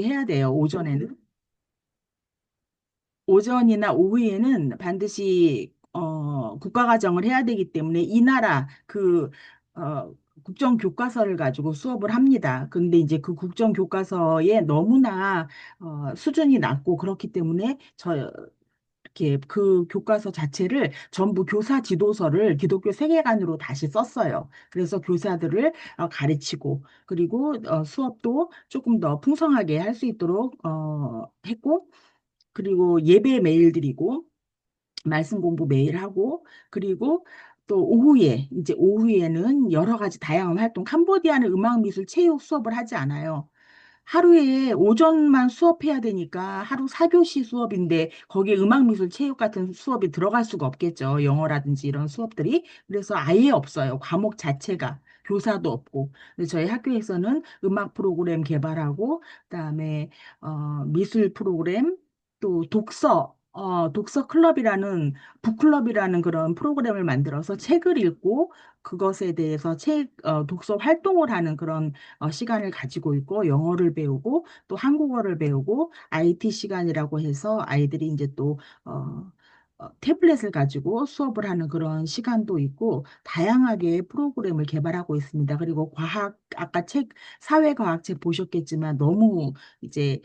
해야 돼요. 오전에는. 오전이나 오후에는 반드시 국가과정을 해야 되기 때문에 이 나라 어, 국정 교과서를 가지고 수업을 합니다. 근데 이제 그 국정 교과서에 너무나 수준이 낮고 그렇기 때문에 이렇게 그 교과서 자체를 전부 교사 지도서를 기독교 세계관으로 다시 썼어요. 그래서 교사들을 가르치고 그리고 수업도 조금 더 풍성하게 할 수 있도록 했고 그리고 예배 매일 드리고 말씀 공부 매일 하고 그리고 또 오후에는 여러 가지 다양한 활동 캄보디아는 음악 미술 체육 수업을 하지 않아요. 하루에 오전만 수업해야 되니까 하루 4교시 수업인데 거기에 음악미술 체육 같은 수업이 들어갈 수가 없겠죠. 영어라든지 이런 수업들이. 그래서 아예 없어요. 과목 자체가. 교사도 없고. 근데 저희 학교에서는 음악 프로그램 개발하고 그다음에 미술 프로그램 또 독서 클럽이라는 북클럽이라는 그런 프로그램을 만들어서 책을 읽고 그것에 대해서 독서 활동을 하는 그런 시간을 가지고 있고 영어를 배우고 또 한국어를 배우고 IT 시간이라고 해서 아이들이 이제 또 태블릿을 가지고 수업을 하는 그런 시간도 있고 다양하게 프로그램을 개발하고 있습니다. 그리고 아까 사회과학책 보셨겠지만 너무 이제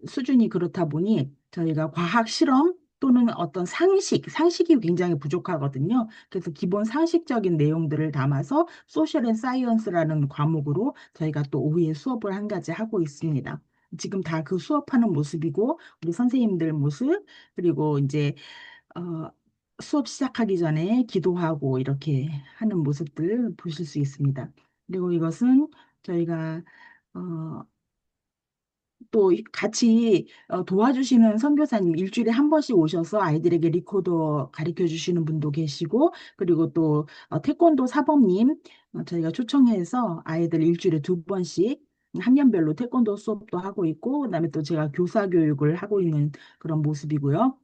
수준이 그렇다 보니 저희가 과학 실험 또는 어떤 상식이 굉장히 부족하거든요. 그래서 기본 상식적인 내용들을 담아서 소셜 앤 사이언스라는 과목으로 저희가 또 오후에 수업을 한 가지 하고 있습니다. 지금 다 그 수업하는 모습이고 우리 선생님들 모습 그리고 이제 어, 수업 시작하기 전에 기도하고 이렇게 하는 모습들 보실 수 있습니다. 그리고 이것은 저희가 어, 또 같이 도와주시는 선교사님 일주일에 한 번씩 오셔서 아이들에게 리코더 가르쳐 주시는 분도 계시고 그리고 또 태권도 사범님 저희가 초청해서 아이들 일주일에 두 번씩 학년별로 태권도 수업도 하고 있고 그다음에 또 제가 교사 교육을 하고 있는 그런 모습이고요.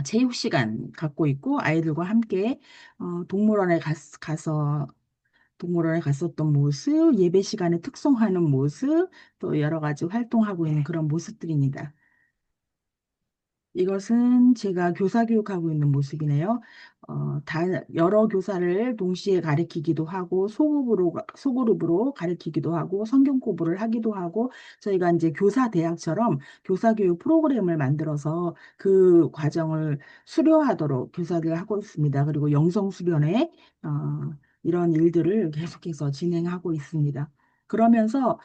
체육 시간 갖고 있고 아이들과 함께 가서 동물원에 갔었던 모습, 예배 시간에 특송하는 모습, 또 여러 가지 활동하고 있는 그런 모습들입니다. 이것은 제가 교사 교육하고 있는 모습이네요. 다 여러 교사를 동시에 가르치기도 하고 소그룹으로 가르치기도 하고 성경 공부를 하기도 하고 저희가 이제 교사 대학처럼 교사 교육 프로그램을 만들어서 그 과정을 수료하도록 교사들 하고 있습니다. 그리고 영성 수련회 이런 일들을 계속해서 진행하고 있습니다. 그러면서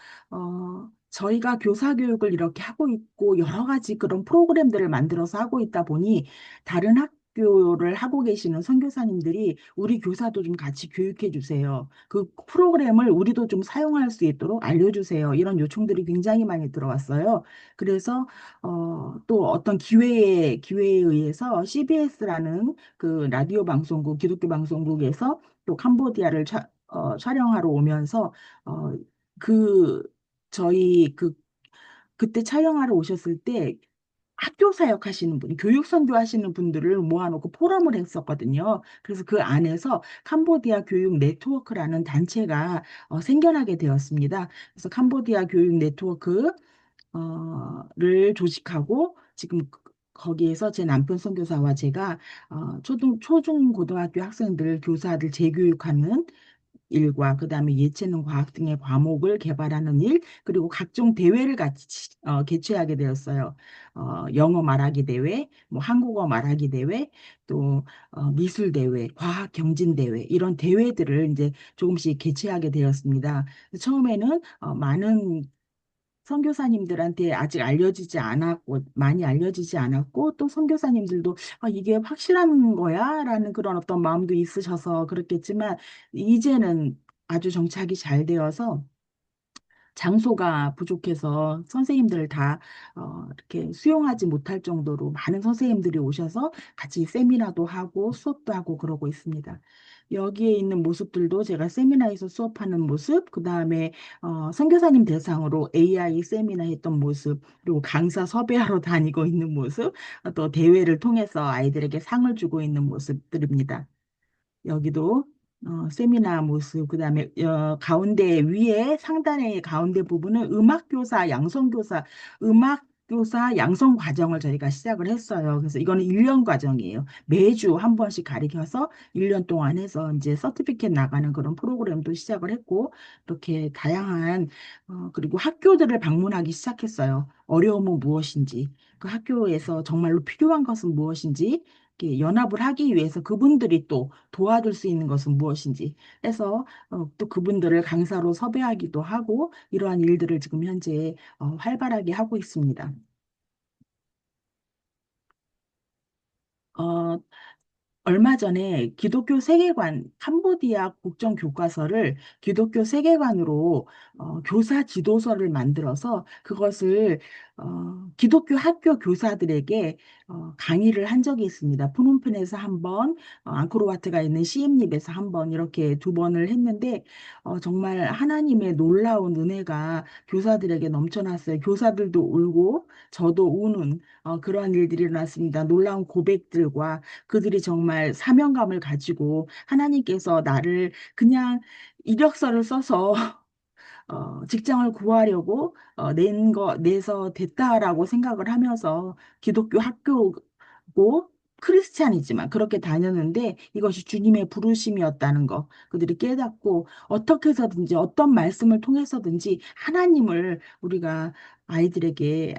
저희가 교사 교육을 이렇게 하고 있고 여러 가지 그런 프로그램들을 만들어서 하고 있다 보니 다른 학교를 하고 계시는 선교사님들이 우리 교사도 좀 같이 교육해 주세요. 그 프로그램을 우리도 좀 사용할 수 있도록 알려주세요. 이런 요청들이 굉장히 많이 들어왔어요. 그래서 또 어떤 기회에 의해서 CBS라는 그 라디오 방송국, 기독교 방송국에서 또 캄보디아를 촬영하러 오면서 어, 그 그때 촬영하러 오셨을 때 학교 사역 하시는 분, 교육 선교 하시는 분들을 모아놓고 포럼을 했었거든요. 그래서 그 안에서 캄보디아 교육 네트워크라는 단체가 생겨나게 되었습니다. 그래서 캄보디아 교육 네트워크를 조직하고 지금 거기에서 제 남편 선교사와 제가 초중 고등학교 학생들 교사들 재교육하는 일과 그다음에 예체능 과학 등의 과목을 개발하는 일 그리고 각종 대회를 같이 개최하게 되었어요. 영어 말하기 대회, 뭐 한국어 말하기 대회, 또 미술 대회, 과학 경진 대회 이런 대회들을 이제 조금씩 개최하게 되었습니다. 처음에는 많은 선교사님들한테 아직 많이 알려지지 않았고, 또 선교사님들도 이게 확실한 거야? 라는 그런 어떤 마음도 있으셔서 그렇겠지만, 이제는 아주 정착이 잘 되어서 장소가 부족해서 선생님들을 다 이렇게 수용하지 못할 정도로 많은 선생님들이 오셔서 같이 세미나도 하고 수업도 하고 그러고 있습니다. 여기에 있는 모습들도 제가 세미나에서 수업하는 모습, 그 다음에 선교사님 대상으로 AI 세미나 했던 모습, 그리고 강사 섭외하러 다니고 있는 모습, 또 대회를 통해서 아이들에게 상을 주고 있는 모습들입니다. 여기도 세미나 모습, 그다음에 가운데 위에 상단의 가운데 부분은 음악 교사 양성 과정을 저희가 시작을 했어요. 그래서 이거는 1년 과정이에요. 매주 한 번씩 가리켜서 1년 동안 해서 이제 서티피켓 나가는 그런 프로그램도 시작을 했고, 이렇게 다양한 그리고 학교들을 방문하기 시작했어요. 어려움은 무엇인지, 그 학교에서 정말로 필요한 것은 무엇인지, 이렇게 연합을 하기 위해서 그분들이 또 도와줄 수 있는 것은 무엇인지 해서 또 그분들을 강사로 섭외하기도 하고 이러한 일들을 지금 현재 활발하게 하고 있습니다. 어, 얼마 전에 기독교 세계관, 캄보디아 국정 교과서를 기독교 세계관으로 교사 지도서를 만들어서 그것을 기독교 학교 교사들에게 강의를 한 적이 있습니다. 푸놈펜에서 한 번, 앙코르와트가 있는 시엠립에서 한 번, 이렇게 두 번을 했는데 정말 하나님의 놀라운 은혜가 교사들에게 넘쳐났어요. 교사들도 울고 저도 우는 그러한 일들이 일어났습니다. 놀라운 고백들과 그들이 정말 사명감을 가지고 하나님께서 나를 그냥 이력서를 써서 직장을 구하려고 내서 됐다라고 생각을 하면서 기독교 학교고 크리스찬이지만 그렇게 다녔는데 이것이 주님의 부르심이었다는 거 그들이 깨닫고 어떻게 해서든지 어떤 말씀을 통해서든지 하나님을 우리가 아이들에게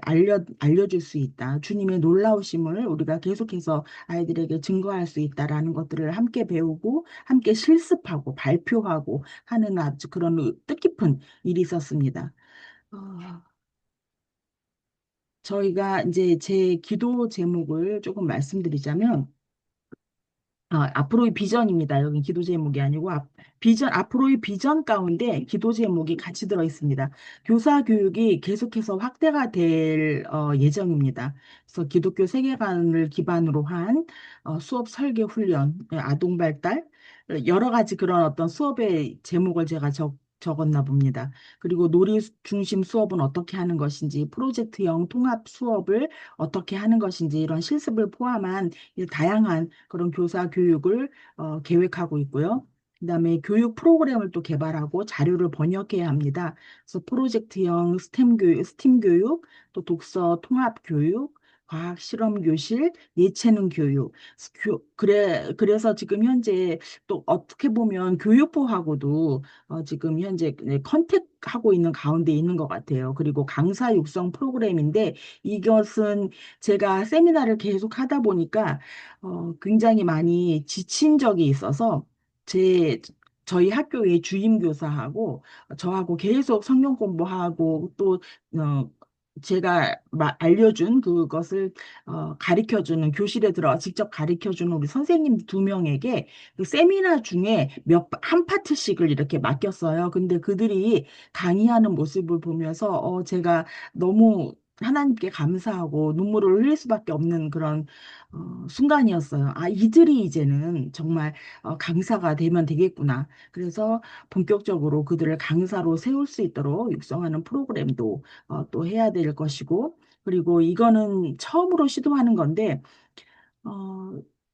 알려줄 수 있다. 주님의 놀라우심을 우리가 계속해서 아이들에게 증거할 수 있다라는 것들을 함께 배우고 함께 실습하고 발표하고 하는 아주 그런 뜻깊은 일이 있었습니다. 어, 저희가 이제 제 기도 제목을 조금 말씀드리자면, 앞으로의 비전입니다. 여기 기도 제목이 아니고, 앞으로의 비전 가운데 기도 제목이 같이 들어 있습니다. 교사 교육이 계속해서 확대가 될 예정입니다. 그래서 기독교 세계관을 기반으로 한 수업 설계 훈련, 아동 발달, 여러 가지 그런 어떤 수업의 제목을 제가 적었나 봅니다. 그리고 놀이 중심 수업은 어떻게 하는 것인지, 프로젝트형 통합 수업을 어떻게 하는 것인지, 이런 실습을 포함한 이 다양한 그런 교사 교육을 계획하고 있고요. 그다음에 교육 프로그램을 또 개발하고 자료를 번역해야 합니다. 그래서 프로젝트형 스팀 교육, 또 독서 통합 교육, 과학 실험 교실, 예체능 교육. 그래서 지금 현재 또 어떻게 보면 교육부하고도 지금 현재 컨택하고 있는 가운데 있는 것 같아요. 그리고 강사 육성 프로그램인데 이것은 제가 세미나를 계속 하다 보니까 굉장히 많이 지친 적이 있어서 제 저희 학교의 주임 교사하고 저하고 계속 성경 공부하고 또 제가 알려준 그것을 가르쳐주는 교실에 들어 직접 가르쳐주는 우리 선생님 두 명에게 그 세미나 중에 한 파트씩을 이렇게 맡겼어요. 근데 그들이 강의하는 모습을 보면서 제가 너무 하나님께 감사하고 눈물을 흘릴 수밖에 없는 그런 순간이었어요. 이들이 이제는 정말 강사가 되면 되겠구나. 그래서 본격적으로 그들을 강사로 세울 수 있도록 육성하는 프로그램도 또 해야 될 것이고, 그리고 이거는 처음으로 시도하는 건데, 어,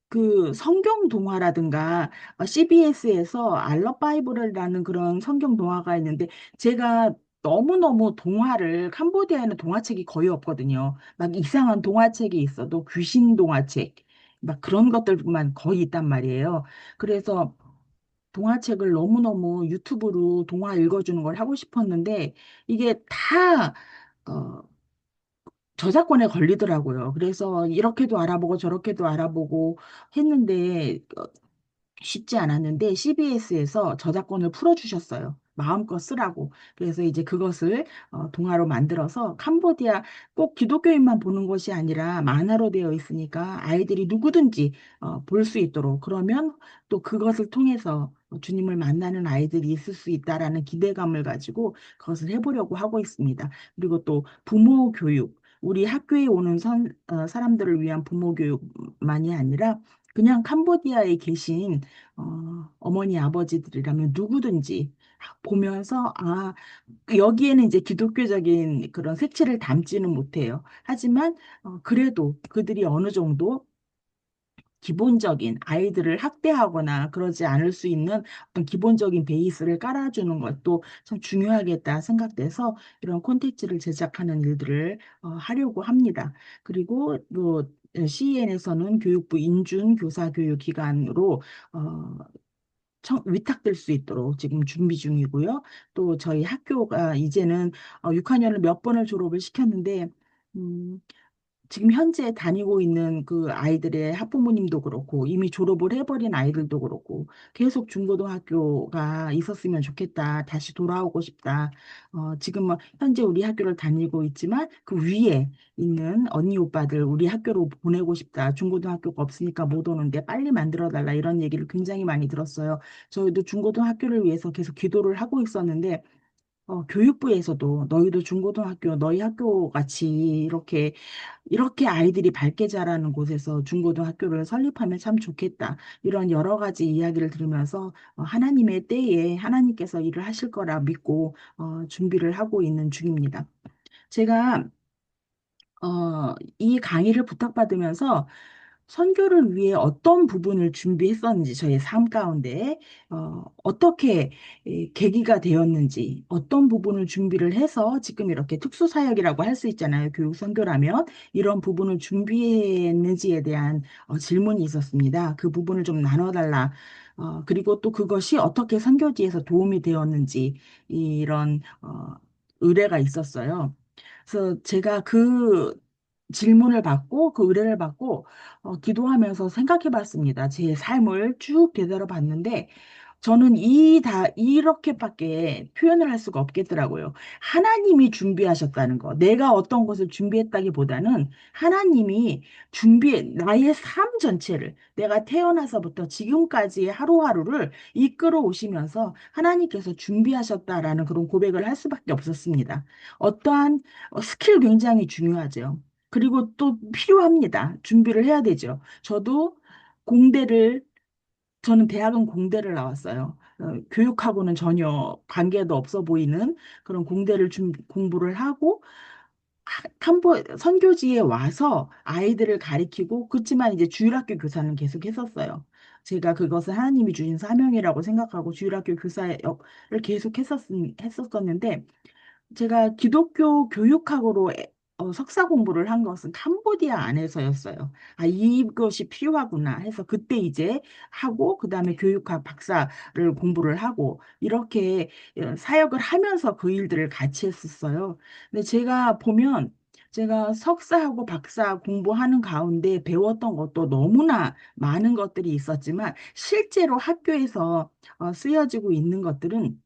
그 성경 동화라든가 CBS에서 알러 바이블이라는 그런 성경 동화가 있는데 제가 너무너무 동화를 캄보디아에는 동화책이 거의 없거든요. 막 이상한 동화책이 있어도 귀신 동화책 막 그런 것들만 거의 있단 말이에요. 그래서 동화책을 너무너무 유튜브로 동화 읽어주는 걸 하고 싶었는데 이게 다 어, 저작권에 걸리더라고요. 그래서 이렇게도 알아보고 저렇게도 알아보고 했는데 쉽지 않았는데 CBS에서 저작권을 풀어주셨어요. 마음껏 쓰라고. 그래서 이제 그것을 동화로 만들어서 캄보디아 꼭 기독교인만 보는 것이 아니라 만화로 되어 있으니까 아이들이 누구든지 볼 수 있도록 그러면 또 그것을 통해서 주님을 만나는 아이들이 있을 수 있다라는 기대감을 가지고 그것을 해보려고 하고 있습니다. 그리고 또 부모 교육. 우리 학교에 오는 사람들을 위한 부모 교육만이 아니라 그냥 캄보디아에 계신 어머니, 아버지들이라면 누구든지 보면서, 여기에는 이제 기독교적인 그런 색채를 담지는 못해요. 하지만, 그래도 그들이 어느 정도 기본적인 아이들을 학대하거나 그러지 않을 수 있는 어떤 기본적인 베이스를 깔아주는 것도 참 중요하겠다 생각돼서 이런 콘텐츠를 제작하는 일들을 하려고 합니다. 그리고 또 CEN에서는 교육부 인준 교사 교육 기관으로 어, 위탁될 수 있도록 지금 준비 중이고요. 또 저희 학교가 이제는 6학년을 몇 번을 졸업을 시켰는데 음, 지금 현재 다니고 있는 그 아이들의 학부모님도 그렇고 이미 졸업을 해버린 아이들도 그렇고 계속 중고등학교가 있었으면 좋겠다. 다시 돌아오고 싶다. 지금 뭐 현재 우리 학교를 다니고 있지만 그 위에 있는 언니 오빠들 우리 학교로 보내고 싶다. 중고등학교가 없으니까 못 오는데 빨리 만들어 달라. 이런 얘기를 굉장히 많이 들었어요. 저희도 중고등학교를 위해서 계속 기도를 하고 있었는데 교육부에서도 너희도 중고등학교, 너희 학교 같이 이렇게 아이들이 밝게 자라는 곳에서 중고등학교를 설립하면 참 좋겠다. 이런 여러 가지 이야기를 들으면서 하나님의 때에 하나님께서 일을 하실 거라 믿고 준비를 하고 있는 중입니다. 제가 이 강의를 부탁받으면서 선교를 위해 어떤 부분을 준비했었는지 저의 삶 가운데 어떻게 계기가 되었는지 어떤 부분을 준비를 해서 지금 이렇게 특수사역이라고 할 수 있잖아요. 교육 선교라면 이런 부분을 준비했는지에 대한 질문이 있었습니다. 그 부분을 좀 나눠달라. 그리고 또 그것이 어떻게 선교지에서 도움이 되었는지 이런 의뢰가 있었어요. 그래서 제가 그 질문을 받고 그 의뢰를 받고 기도하면서 생각해 봤습니다. 제 삶을 쭉 되돌아 봤는데 저는 이렇게밖에 표현을 할 수가 없겠더라고요. 하나님이 준비하셨다는 거. 내가 어떤 것을 준비했다기보다는 하나님이 나의 삶 전체를, 내가 태어나서부터 지금까지의 하루하루를 이끌어 오시면서 하나님께서 준비하셨다라는 그런 고백을 할 수밖에 없었습니다. 어떠한 스킬 굉장히 중요하죠. 그리고 또 필요합니다. 준비를 해야 되죠. 공대를 저는 대학은 공대를 나왔어요. 교육하고는 전혀 관계도 없어 보이는 그런 공부를 하고 선교지에 와서 아이들을 가리키고 그렇지만 이제 주일학교 교사는 계속 했었어요. 제가 그것을 하나님이 주신 사명이라고 생각하고 주일학교 교사 역을 계속 했었었는데 제가 기독교 교육학으로 석사 공부를 한 것은 캄보디아 안에서였어요. 아, 이것이 필요하구나 해서 그때 이제 하고, 그 다음에 교육학 박사를 공부를 하고, 이렇게 사역을 하면서 그 일들을 같이 했었어요. 근데 제가 석사하고 박사 공부하는 가운데 배웠던 것도 너무나 많은 것들이 있었지만, 실제로 학교에서 쓰여지고 있는 것들은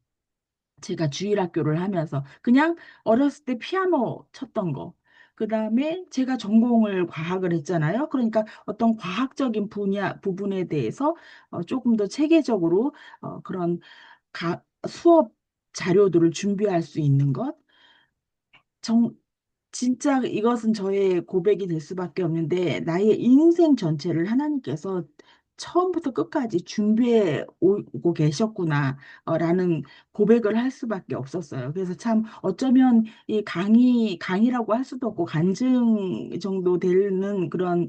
제가 주일학교를 하면서 그냥 어렸을 때 피아노 쳤던 거. 그다음에 제가 전공을 과학을 했잖아요. 그러니까 어떤 과학적인 부분에 대해서 조금 더 체계적으로 그런 수업 자료들을 준비할 수 있는 것. 정, 진짜 이것은 저의 고백이 될 수밖에 없는데 나의 인생 전체를 하나님께서 처음부터 끝까지 준비해 오고 계셨구나 라는 고백을 할 수밖에 없었어요. 그래서 참 어쩌면 이 강의라고 할 수도 없고 간증 정도 되는 그런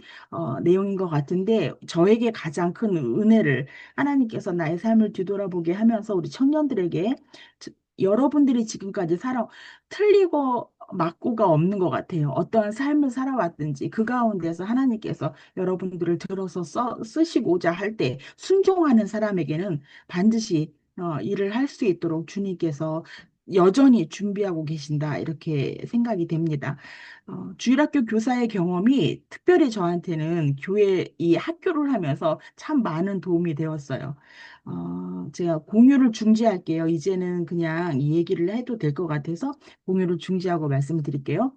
내용인 것 같은데 저에게 가장 큰 은혜를 하나님께서 나의 삶을 뒤돌아보게 하면서 우리 청년들에게 여러분들이 지금까지 틀리고 맞고가 없는 것 같아요. 어떠한 삶을 살아왔든지 그 가운데서 하나님께서 여러분들을 들어서 쓰시고자 할 때 순종하는 사람에게는 반드시 일을 할 수 있도록 주님께서 여전히 준비하고 계신다 이렇게 생각이 됩니다. 주일학교 교사의 경험이 특별히 저한테는 이 학교를 하면서 참 많은 도움이 되었어요. 제가 공유를 중지할게요. 이제는 그냥 이 얘기를 해도 될 것 같아서 공유를 중지하고 말씀을 드릴게요.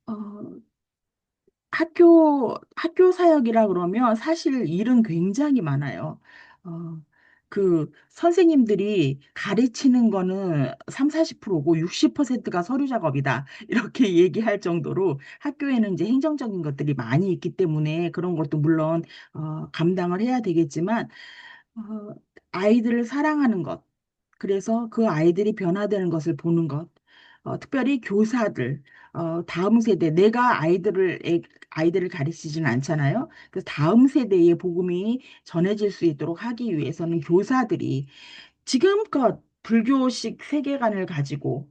어, 학교 사역이라 그러면 사실 일은 굉장히 많아요. 어, 그 선생님들이 가르치는 거는 3, 40%고 60%가 서류 작업이다. 이렇게 얘기할 정도로 학교에는 이제 행정적인 것들이 많이 있기 때문에 그런 것도 물론 감당을 해야 되겠지만 어, 아이들을 사랑하는 것, 그래서 그 아이들이 변화되는 것을 보는 것, 특별히 교사들, 다음 세대, 아이들을 가르치지는 않잖아요. 그래서 다음 세대의 복음이 전해질 수 있도록 하기 위해서는 교사들이 지금껏 불교식 세계관을 가지고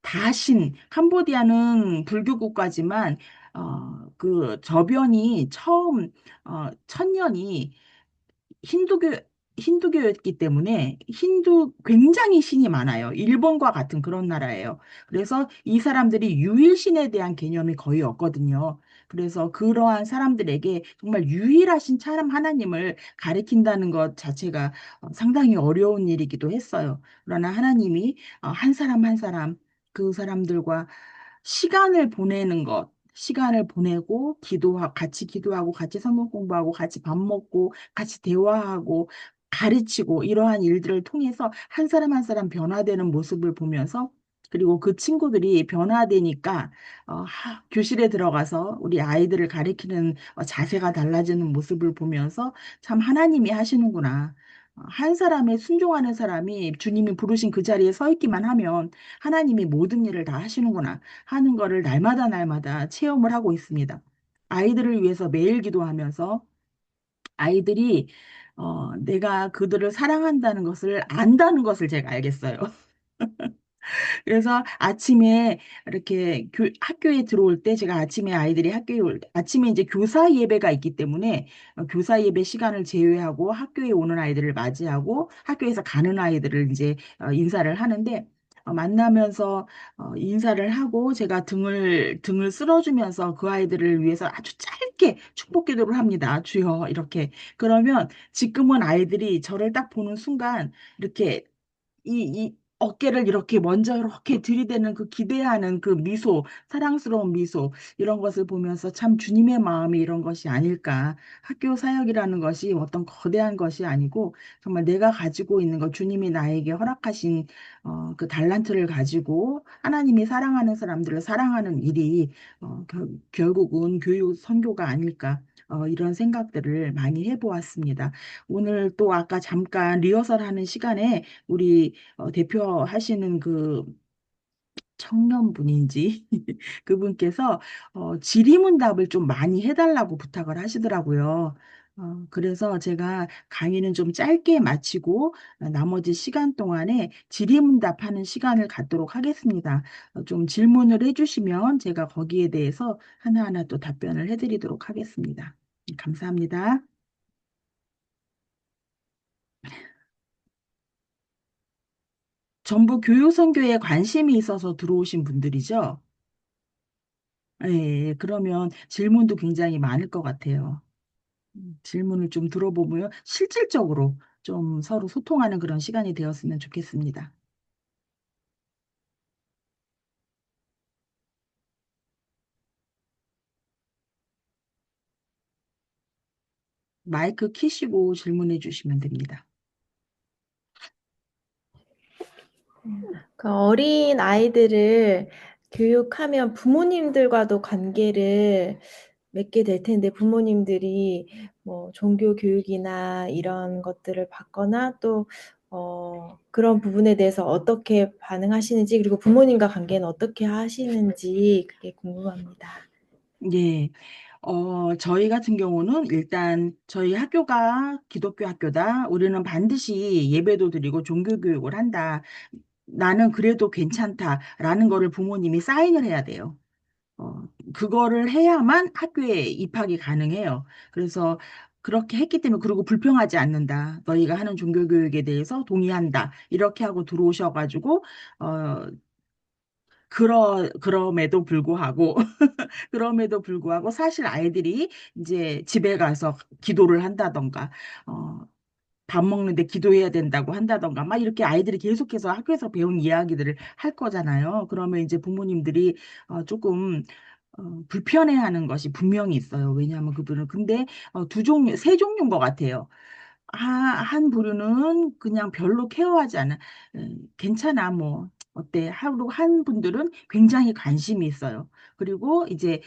다신 캄보디아는 불교 국가지만 그 저변이 처음 천년이 힌두교, 힌두교였기 때문에 굉장히 신이 많아요. 일본과 같은 그런 나라예요. 그래서 이 사람들이 유일신에 대한 개념이 거의 없거든요. 그래서 그러한 사람들에게 정말 유일하신 참 하나님을 가리킨다는 것 자체가 상당히 어려운 일이기도 했어요. 그러나 하나님이 한 사람 한 사람 그 사람들과 시간을 보내는 것, 시간을 보내고 같이 기도하고 같이 성경 공부하고 같이 밥 먹고 같이 대화하고 가르치고 이러한 일들을 통해서 한 사람 한 사람 변화되는 모습을 보면서 그리고 그 친구들이 변화되니까 교실에 들어가서 우리 아이들을 가르치는 자세가 달라지는 모습을 보면서 참 하나님이 하시는구나. 한 사람에 순종하는 사람이 주님이 부르신 그 자리에 서 있기만 하면 하나님이 모든 일을 다 하시는구나 하는 거를 날마다 날마다 체험을 하고 있습니다. 아이들을 위해서 매일 기도하면서 아이들이 내가 그들을 사랑한다는 것을 안다는 것을 제가 알겠어요. 그래서 아침에 이렇게 학교에 들어올 때 제가 아침에 아이들이 학교에 올 때, 아침에 이제 교사 예배가 있기 때문에 교사 예배 시간을 제외하고 학교에 오는 아이들을 맞이하고 학교에서 가는 아이들을 이제 인사를 하는데 만나면서 인사를 하고 제가 등을 쓸어주면서 그 아이들을 위해서 아주 짧게 축복 기도를 합니다. 주여 이렇게 그러면 지금은 아이들이 저를 딱 보는 순간 이렇게 이 어깨를 이렇게 먼저 이렇게 들이대는 그 기대하는 그 미소, 사랑스러운 미소, 이런 것을 보면서 참 주님의 마음이 이런 것이 아닐까. 학교 사역이라는 것이 어떤 거대한 것이 아니고 정말 내가 가지고 있는 것, 주님이 나에게 허락하신 그 달란트를 가지고 하나님이 사랑하는 사람들을 사랑하는 일이 결국은 교육 선교가 아닐까. 이런 생각들을 많이 해보았습니다. 오늘 또 아까 잠깐 리허설 하는 시간에 우리 대표하시는 그 청년분인지 그분께서 질의응답을 좀 많이 해달라고 부탁을 하시더라고요. 그래서 제가 강의는 좀 짧게 마치고 나머지 시간 동안에 질의응답하는 시간을 갖도록 하겠습니다. 좀 질문을 해주시면 제가 거기에 대해서 하나하나 또 답변을 해드리도록 하겠습니다. 감사합니다. 전부 교육선교에 관심이 있어서 들어오신 분들이죠. 예, 예. 그러면 질문도 굉장히 많을 것 같아요. 질문을 좀 들어보면 실질적으로 좀 서로 소통하는 그런 시간이 되었으면 좋겠습니다. 마이크 키시고 질문해 주시면 됩니다. 그 어린 아이들을 교육하면 부모님들과도 관계를 맺게 될 텐데 부모님들이 뭐 종교 교육이나 이런 것들을 받거나 또 그런 부분에 대해서 어떻게 반응하시는지 그리고 부모님과 관계는 어떻게 하시는지 그게 궁금합니다. 예. 저희 같은 경우는 일단 저희 학교가 기독교 학교다. 우리는 반드시 예배도 드리고 종교 교육을 한다. 나는 그래도 괜찮다라는 거를 부모님이 사인을 해야 돼요. 그거를 해야만 학교에 입학이 가능해요. 그래서 그렇게 했기 때문에 그리고 불평하지 않는다. 너희가 하는 종교교육에 대해서 동의한다. 이렇게 하고 들어오셔가지고 그럼에도 불구하고 그럼에도 불구하고 사실 아이들이 이제 집에 가서 기도를 한다던가 어, 밥 먹는데 기도해야 된다고 한다던가 막 이렇게 아이들이 계속해서 학교에서 배운 이야기들을 할 거잖아요. 그러면 이제 부모님들이 조금 불편해하는 것이 분명히 있어요. 왜냐하면 그분은 근데 세 종류인 것 같아요. 한 부류는 그냥 별로 케어하지 않아. 괜찮아, 뭐, 어때? 하루 한 분들은 굉장히 관심이 있어요. 그리고 이제,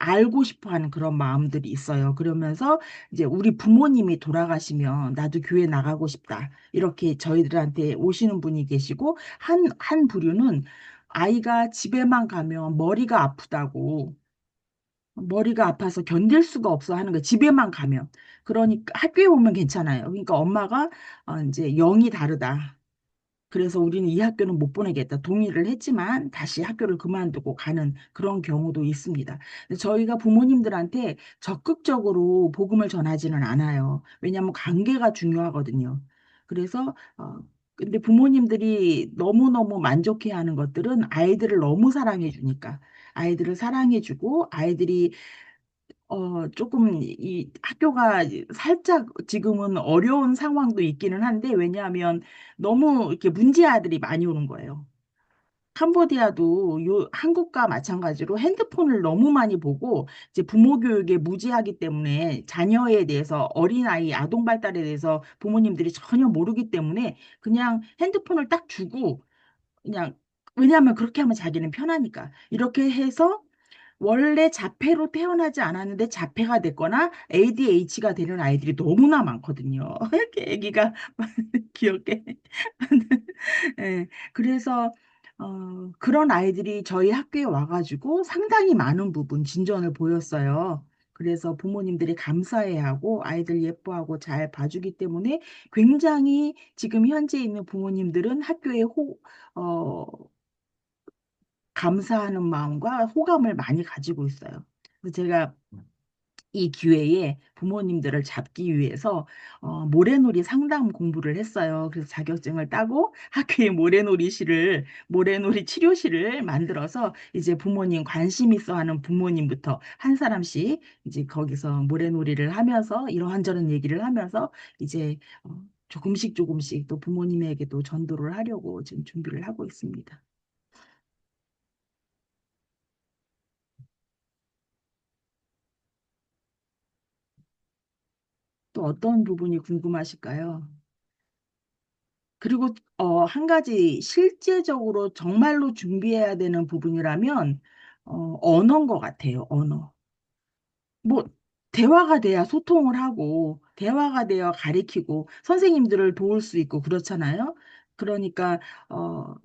알고 싶어 하는 그런 마음들이 있어요. 그러면서 이제 우리 부모님이 돌아가시면 나도 교회 나가고 싶다. 이렇게 저희들한테 오시는 분이 계시고, 한 부류는 아이가 집에만 가면 머리가 아프다고. 머리가 아파서 견딜 수가 없어 하는 거 집에만 가면. 그러니까 학교에 오면 괜찮아요. 그러니까 엄마가 이제 영이 다르다. 그래서 우리는 이 학교는 못 보내겠다. 동의를 했지만 다시 학교를 그만두고 가는 그런 경우도 있습니다. 근데 저희가 부모님들한테 적극적으로 복음을 전하지는 않아요. 왜냐하면 관계가 중요하거든요. 그래서 근데 부모님들이 너무너무 만족해하는 것들은 아이들을 너무 사랑해 주니까 아이들을 사랑해 주고 아이들이 조금 이 학교가 살짝 지금은 어려운 상황도 있기는 한데, 왜냐하면 너무 이렇게 문제 아들이 많이 오는 거예요. 캄보디아도 한국과 마찬가지로 핸드폰을 너무 많이 보고 이제 부모 교육에 무지하기 때문에 자녀에 대해서 어린아이 아동 발달에 대해서 부모님들이 전혀 모르기 때문에 그냥 핸드폰을 딱 주고 그냥 왜냐하면 그렇게 하면 자기는 편하니까 이렇게 해서 원래 자폐로 태어나지 않았는데 자폐가 됐거나 ADHD가 되는 아이들이 너무나 많거든요. 이렇게 아기가 귀엽게. 예, 그래서 그런 아이들이 저희 학교에 와가지고 상당히 많은 부분 진전을 보였어요. 그래서 부모님들이 감사해하고 아이들 예뻐하고 잘 봐주기 때문에 굉장히 지금 현재 있는 부모님들은 학교에 어, 감사하는 마음과 호감을 많이 가지고 있어요. 그래서 제가 이 기회에 부모님들을 잡기 위해서 모래놀이 상담 공부를 했어요. 그래서 자격증을 따고 학교에 모래놀이 치료실을 만들어서 이제 부모님 관심 있어 하는 부모님부터 한 사람씩 이제 거기서 모래놀이를 하면서 이러한저런 얘기를 하면서 이제 조금씩 조금씩 또 부모님에게도 전도를 하려고 지금 준비를 하고 있습니다. 또 어떤 부분이 궁금하실까요? 그리고 한 가지 실제적으로 정말로 준비해야 되는 부분이라면 언어인 것 같아요. 언어. 뭐 대화가 돼야 소통을 하고 대화가 되어 가리키고 선생님들을 도울 수 있고 그렇잖아요. 그러니까 어,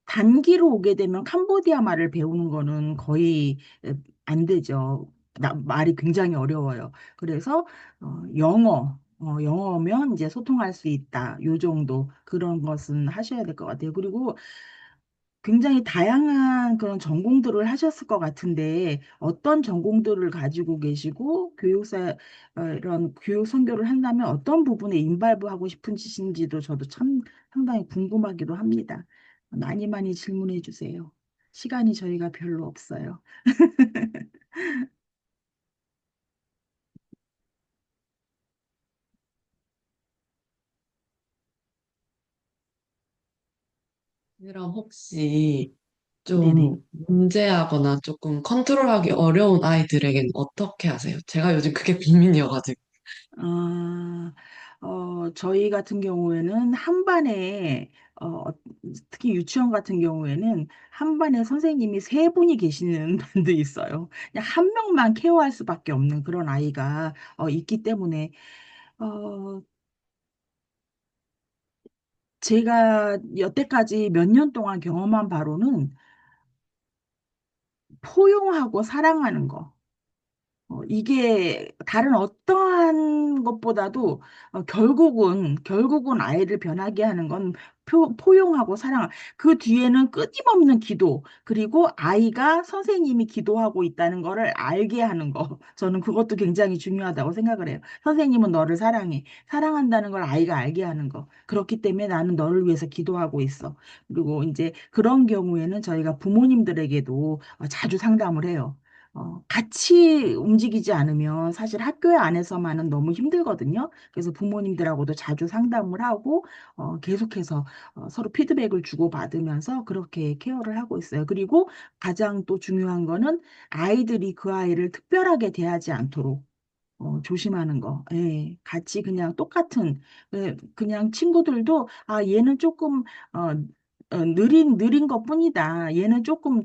단기로 오게 되면 캄보디아 말을 배우는 거는 거의 안 되죠. 말이 굉장히 어려워요. 그래서 영어면 이제 소통할 수 있다. 요 정도 그런 것은 하셔야 될 것 같아요. 그리고 굉장히 다양한 그런 전공들을 하셨을 것 같은데 어떤 전공들을 가지고 계시고 이런 교육 선교를 한다면 어떤 부분에 인발부하고 싶으신지도 저도 참 상당히 궁금하기도 합니다. 많이 많이 질문해 주세요. 시간이 저희가 별로 없어요. 그럼 혹시 네네. 좀 문제하거나 조금 컨트롤하기 어려운 아이들에게는 어떻게 하세요? 제가 요즘 그게 고민이어가지고. 아, 저희 같은 경우에는 한 반에, 특히 유치원 같은 경우에는 한 반에 선생님이 세 분이 계시는 반도 있어요. 그냥 한 명만 케어할 수밖에 없는 그런 아이가 있기 때문에, 어, 제가 여태까지 몇 년 동안 경험한 바로는 포용하고 사랑하는 거. 이게 다른 어떠한 것보다도 결국은 아이를 변하게 하는 건 포용하고 사랑. 그 뒤에는 끊임없는 기도, 그리고 아이가 선생님이 기도하고 있다는 거를 알게 하는 거. 저는 그것도 굉장히 중요하다고 생각을 해요. 선생님은 너를 사랑해. 사랑한다는 걸 아이가 알게 하는 거. 그렇기 때문에 나는 너를 위해서 기도하고 있어. 그리고 이제 그런 경우에는 저희가 부모님들에게도 자주 상담을 해요. 같이 움직이지 않으면 사실 학교 안에서만은 너무 힘들거든요. 그래서 부모님들하고도 자주 상담을 하고 계속해서 서로 피드백을 주고받으면서 그렇게 케어를 하고 있어요. 그리고 가장 또 중요한 거는 아이들이 그 아이를 특별하게 대하지 않도록 조심하는 거. 예, 같이 그냥 똑같은, 그냥 친구들도, 아, 얘는 조금, 어, 느린 것뿐이다. 얘는 조금,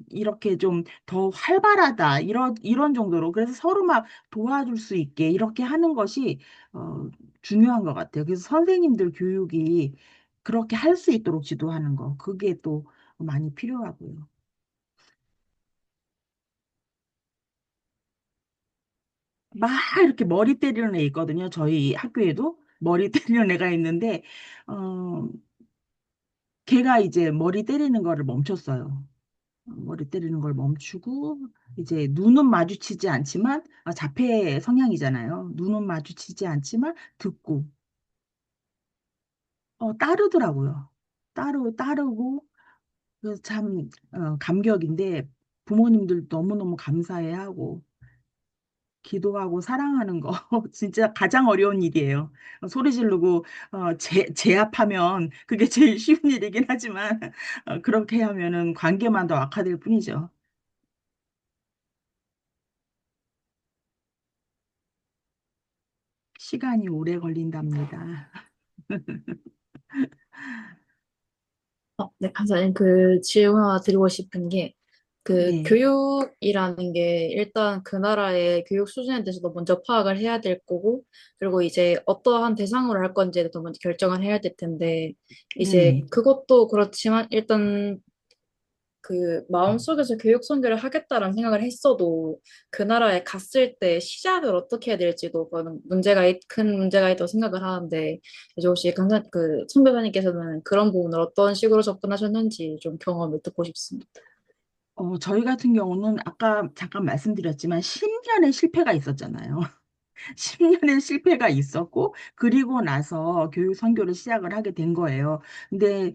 이렇게 좀 더 활발하다. 이런 정도로. 그래서 서로 막 도와줄 수 있게 이렇게 하는 것이, 중요한 것 같아요. 그래서 선생님들 교육이 그렇게 할 수 있도록 지도하는 거. 그게 또 많이 필요하고요. 막 이렇게 머리 때리는 애 있거든요. 저희 학교에도 머리 때리는 애가 있는데, 어, 걔가 이제 머리 때리는 거를 멈췄어요. 머리 때리는 걸 멈추고, 이제 눈은 마주치지 않지만, 자폐 성향이잖아요. 눈은 마주치지 않지만, 듣고, 따르더라고요. 따르고, 그래서 참, 감격인데, 부모님들 너무너무 감사해하고, 기도하고 사랑하는 거 진짜 가장 어려운 일이에요. 소리 지르고 제압하면 그게 제일 쉬운 일이긴 하지만 그렇게 하면은 관계만 더 악화될 뿐이죠. 시간이 오래 걸린답니다. 네, 감사합니다. 그 질문 하나 드리고 싶은 게, 그 네, 교육이라는 게 일단 그 나라의 교육 수준에 대해서도 먼저 파악을 해야 될 거고, 그리고 이제 어떠한 대상으로 할 건지도 먼저 결정을 해야 될 텐데, 이제 네네. 그것도 그렇지만 일단 그 마음속에서 교육 선교를 하겠다라는 생각을 했어도 그 나라에 갔을 때 시작을 어떻게 해야 될지도 그거는 큰 문제가 있다고 생각을 하는데 이제 혹시 그 선배님께서는 그런 부분을 어떤 식으로 접근하셨는지 좀 경험을 듣고 싶습니다. 저희 같은 경우는 아까 잠깐 말씀드렸지만 10년의 실패가 있었잖아요. 10년의 실패가 있었고, 그리고 나서 교육 선교를 시작을 하게 된 거예요. 근데,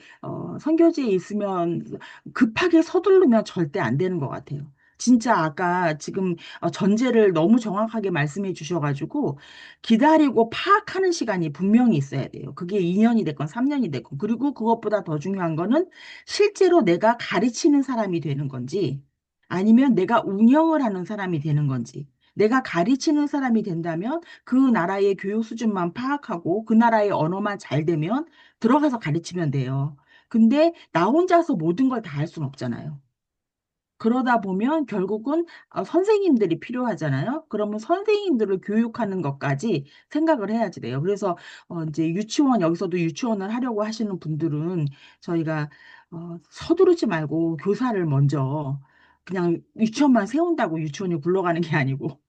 선교지에 있으면 급하게 서두르면 절대 안 되는 것 같아요. 진짜 아까 지금 전제를 너무 정확하게 말씀해 주셔가지고, 기다리고 파악하는 시간이 분명히 있어야 돼요. 그게 2년이 됐건 3년이 됐건. 그리고 그것보다 더 중요한 거는 실제로 내가 가르치는 사람이 되는 건지, 아니면 내가 운영을 하는 사람이 되는 건지. 내가 가르치는 사람이 된다면 그 나라의 교육 수준만 파악하고 그 나라의 언어만 잘 되면 들어가서 가르치면 돼요. 근데 나 혼자서 모든 걸 다 할 수는 없잖아요. 그러다 보면 결국은 선생님들이 필요하잖아요. 그러면 선생님들을 교육하는 것까지 생각을 해야지 돼요. 그래서 이제 여기서도 유치원을 하려고 하시는 분들은 저희가 서두르지 말고 교사를 먼저 그냥 유치원만 세운다고 유치원이 굴러가는 게 아니고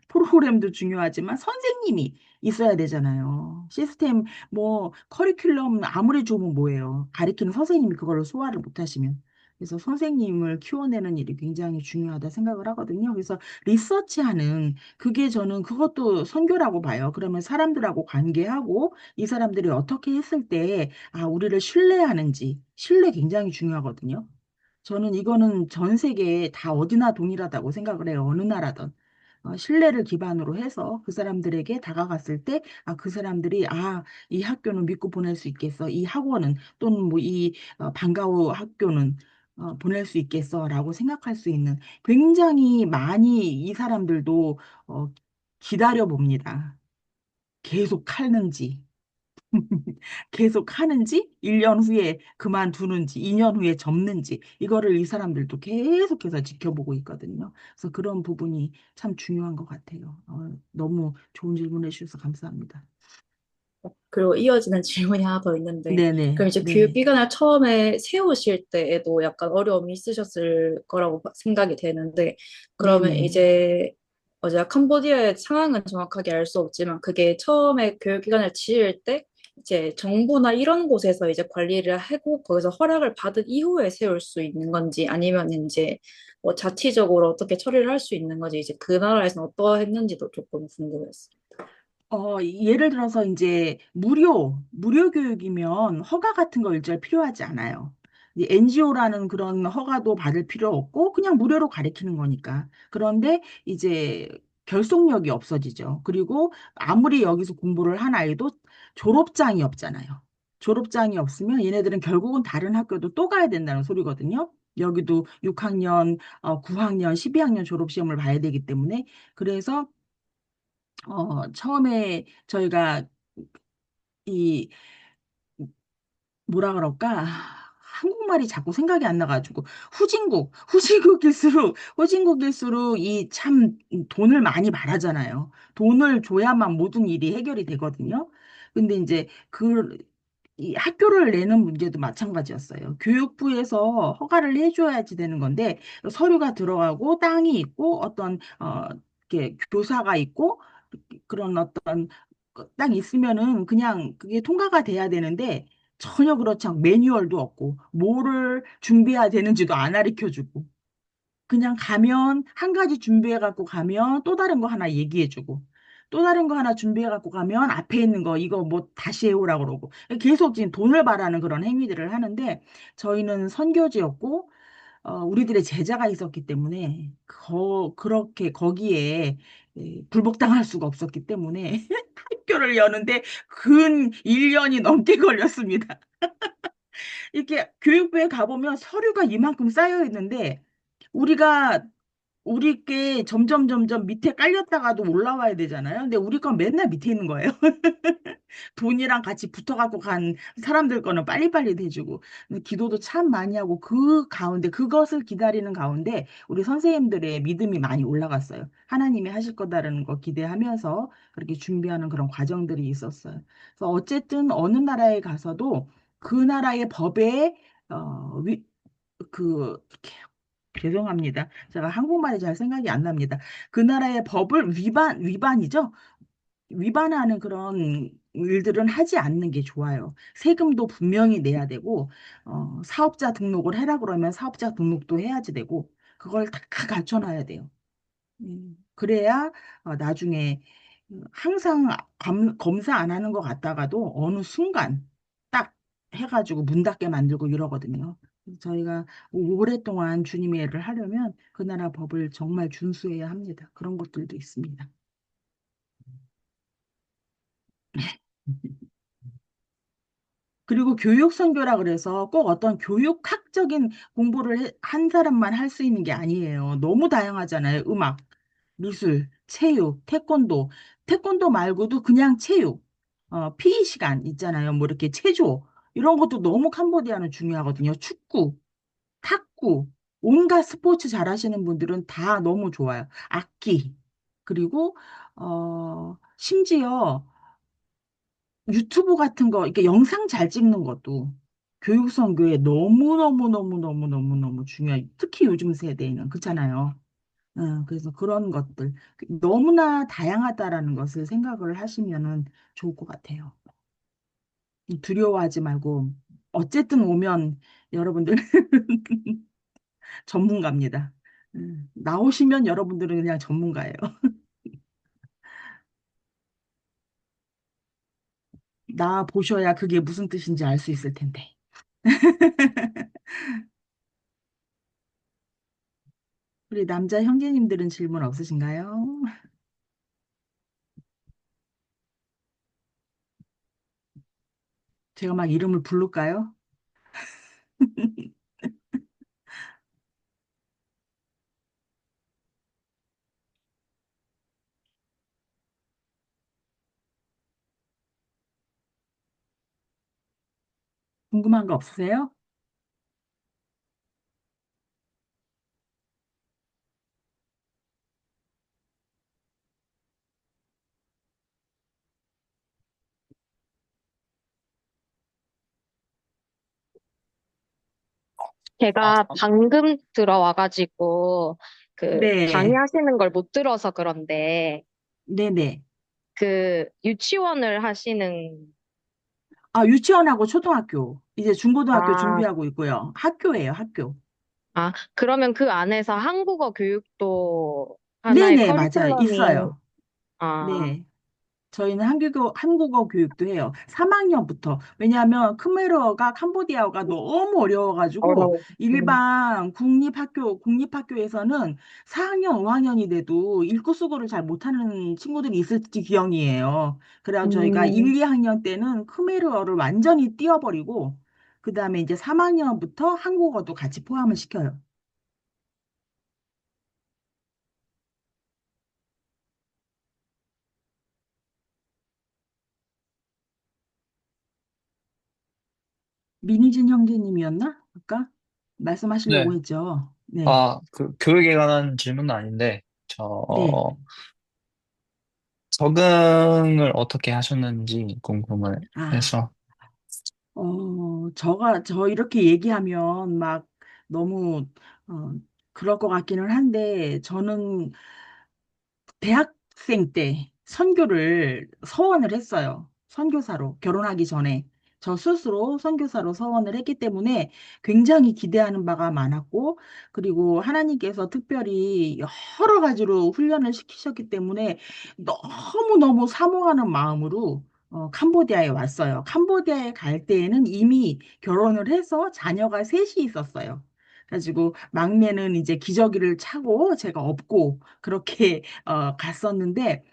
프로그램도 중요하지만 선생님이 있어야 되잖아요. 시스템, 뭐, 커리큘럼 아무리 좋으면 뭐예요. 가르치는 선생님이 그걸로 소화를 못 하시면. 그래서 선생님을 키워내는 일이 굉장히 중요하다 생각을 하거든요. 그래서 리서치하는 그게 저는 그것도 선교라고 봐요. 그러면 사람들하고 관계하고 이 사람들이 어떻게 했을 때, 우리를 신뢰하는지, 신뢰 굉장히 중요하거든요. 저는 이거는 전 세계에 다 어디나 동일하다고 생각을 해요. 어느 나라든. 신뢰를 기반으로 해서 그 사람들에게 다가갔을 때, 그 사람들이, 이 학교는 믿고 보낼 수 있겠어. 이 학원은, 또는 뭐 이 방과후 학교는 보낼 수 있겠어. 라고 생각할 수 있는 굉장히 많이 이 사람들도 기다려 봅니다. 계속 하는지. 계속 하는지, 1년 후에 그만두는지, 2년 후에 접는지, 이거를 이 사람들도 계속해서 지켜보고 있거든요. 그래서 그런 부분이 참 중요한 것 같아요. 너무 좋은 질문 해주셔서 감사합니다. 그리고 이어지는 질문이 하나 더 있는데, 네네, 그럼 이제 네, 교육기관을 처음에 세우실 때에도 약간 어려움이 있으셨을 거라고 생각이 되는데, 그러면 네네. 이제, 제가 캄보디아의 상황은 정확하게 알 수 없지만, 그게 처음에 교육기관을 지을 때, 이제 정부나 이런 곳에서 이제 관리를 하고, 거기서 허락을 받은 이후에 세울 수 있는 건지, 아니면 이제, 뭐 자치적으로 어떻게 처리를 할 수 있는 건지, 이제 그 나라에서는 어떠했는지도 조금 궁금했어요. 예를 들어서 이제 무료 교육이면 허가 같은 거 일절 필요하지 않아요. NGO라는 그런 허가도 받을 필요 없고 그냥 무료로 가르치는 거니까. 그런데 이제 결속력이 없어지죠. 그리고 아무리 여기서 공부를 한 아이도 졸업장이 없잖아요. 졸업장이 없으면 얘네들은 결국은 다른 학교도 또 가야 된다는 소리거든요. 여기도 6학년, 9학년, 12학년 졸업시험을 봐야 되기 때문에 그래서 처음에 저희가 이 뭐라 그럴까? 한국말이 자꾸 생각이 안 나가지고 후진국일수록 이 참 돈을 많이 말하잖아요. 돈을 줘야만 모든 일이 해결이 되거든요. 근데 이제 이 학교를 내는 문제도 마찬가지였어요. 교육부에서 허가를 해줘야지 되는 건데 서류가 들어가고 땅이 있고 어떤 이렇게 교사가 있고 그런 어떤 딱 있으면은 그냥 그게 통과가 돼야 되는데 전혀 그렇지 않고 매뉴얼도 없고 뭐를 준비해야 되는지도 안 가르쳐 주고 그냥 가면 한 가지 준비해 갖고 가면 또 다른 거 하나 얘기해 주고 또 다른 거 하나 준비해 갖고 가면 앞에 있는 거 이거 뭐 다시 해오라고 그러고 계속 지금 돈을 바라는 그런 행위들을 하는데 저희는 선교지였고 우리들의 제자가 있었기 때문에 그렇게 거기에 불복당할 수가 없었기 때문에 학교를 여는데 근 1년이 넘게 걸렸습니다. 이렇게 교육부에 가보면 서류가 이만큼 쌓여 있는데 우리가 우리 게 점점 밑에 깔렸다가도 올라와야 되잖아요. 근데 우리 건 맨날 밑에 있는 거예요. 돈이랑 같이 붙어갖고 간 사람들 거는 빨리빨리 대주고 근데 기도도 참 많이 하고 그 가운데 그것을 기다리는 가운데 우리 선생님들의 믿음이 많이 올라갔어요. 하나님이 하실 거다라는 거 기대하면서 그렇게 준비하는 그런 과정들이 있었어요. 그래서 어쨌든 어느 나라에 가서도 그 나라의 법에 그 죄송합니다. 제가 한국말이 잘 생각이 안 납니다. 그 나라의 법을 위반이죠? 위반하는 그런 일들은 하지 않는 게 좋아요. 세금도 분명히 내야 되고, 사업자 등록을 해라 그러면 사업자 등록도 해야지 되고, 그걸 다 갖춰놔야 돼요. 그래야 나중에 항상 검사 안 하는 것 같다가도 어느 순간 딱 해가지고 문 닫게 만들고 이러거든요. 그래서 저희가 오랫동안 주님의 일을 하려면 그 나라 법을 정말 준수해야 합니다. 그런 것들도 있습니다. 그리고 교육 선교라 그래서 꼭 어떤 교육학적인 공부를 한 사람만 할 수 있는 게 아니에요. 너무 다양하잖아요. 음악, 미술, 체육, 태권도. 태권도 말고도 그냥 체육, PE 시간 있잖아요. 뭐 이렇게 체조. 이런 것도 너무 캄보디아는 중요하거든요. 축구, 탁구, 온갖 스포츠 잘하시는 분들은 다 너무 좋아요. 악기. 그리고, 심지어 유튜브 같은 거, 이렇게 영상 잘 찍는 것도 교육선교에 너무너무너무너무너무너무 중요해요. 특히 요즘 세대에는. 그렇잖아요. 그래서 그런 것들. 너무나 다양하다라는 것을 생각을 하시면은 좋을 것 같아요. 두려워하지 말고, 어쨌든 오면 여러분들 전문가입니다. 나오시면 여러분들은 그냥 전문가예요. 나 보셔야 그게 무슨 뜻인지 알 수 있을 텐데. 우리 남자 형제님들은 질문 없으신가요? 제가 막 이름을 부를까요? 궁금한 거 없으세요? 제가 방금 들어와가지고 그 네, 강의하시는 걸 못 들어서 그런데 네네. 그 유치원을 하시는 유치원하고 초등학교, 이제 중고등학교 아, 준비하고 있고요. 학교예요, 학교. 그러면 그 안에서 한국어 교육도 하나의 네네, 맞아요. 커리큘럼이 있어요. 아, 네. 저희는 한국어 교육도 해요. 3학년부터. 왜냐하면 khmer가 캄보디아어가 너무 어려워가지고 어려워. 일반 국립학교에서는 4학년, 5학년이 돼도 읽고 쓰고를 잘 못하는 친구들이 있을 지경이에요. 그래서 저희가 1, 음, 2학년 때는 khmer어를 완전히 띄워버리고 그 다음에 이제 3학년부터 한국어도 같이 포함을 시켜요. 민희진 형제님이었나? 아까 말씀하시려고 네. 했죠. 네. 그 교육에 관한 질문은 아닌데, 네. 적응을 어떻게 하셨는지 아. 궁금해서. 저 이렇게 얘기하면 막 너무, 어, 그럴 것 같기는 한데, 저는 대학생 때 선교를 서원을 했어요. 선교사로 결혼하기 전에 저 스스로 선교사로 서원을 했기 때문에 굉장히 기대하는 바가 많았고, 그리고 하나님께서 특별히 여러 가지로 훈련을 시키셨기 때문에 너무너무 사모하는 마음으로 캄보디아에 왔어요. 캄보디아에 갈 때에는 이미 결혼을 해서 자녀가 셋이 있었어요. 그래가지고 막내는 이제 기저귀를 차고 제가 업고 그렇게 갔었는데,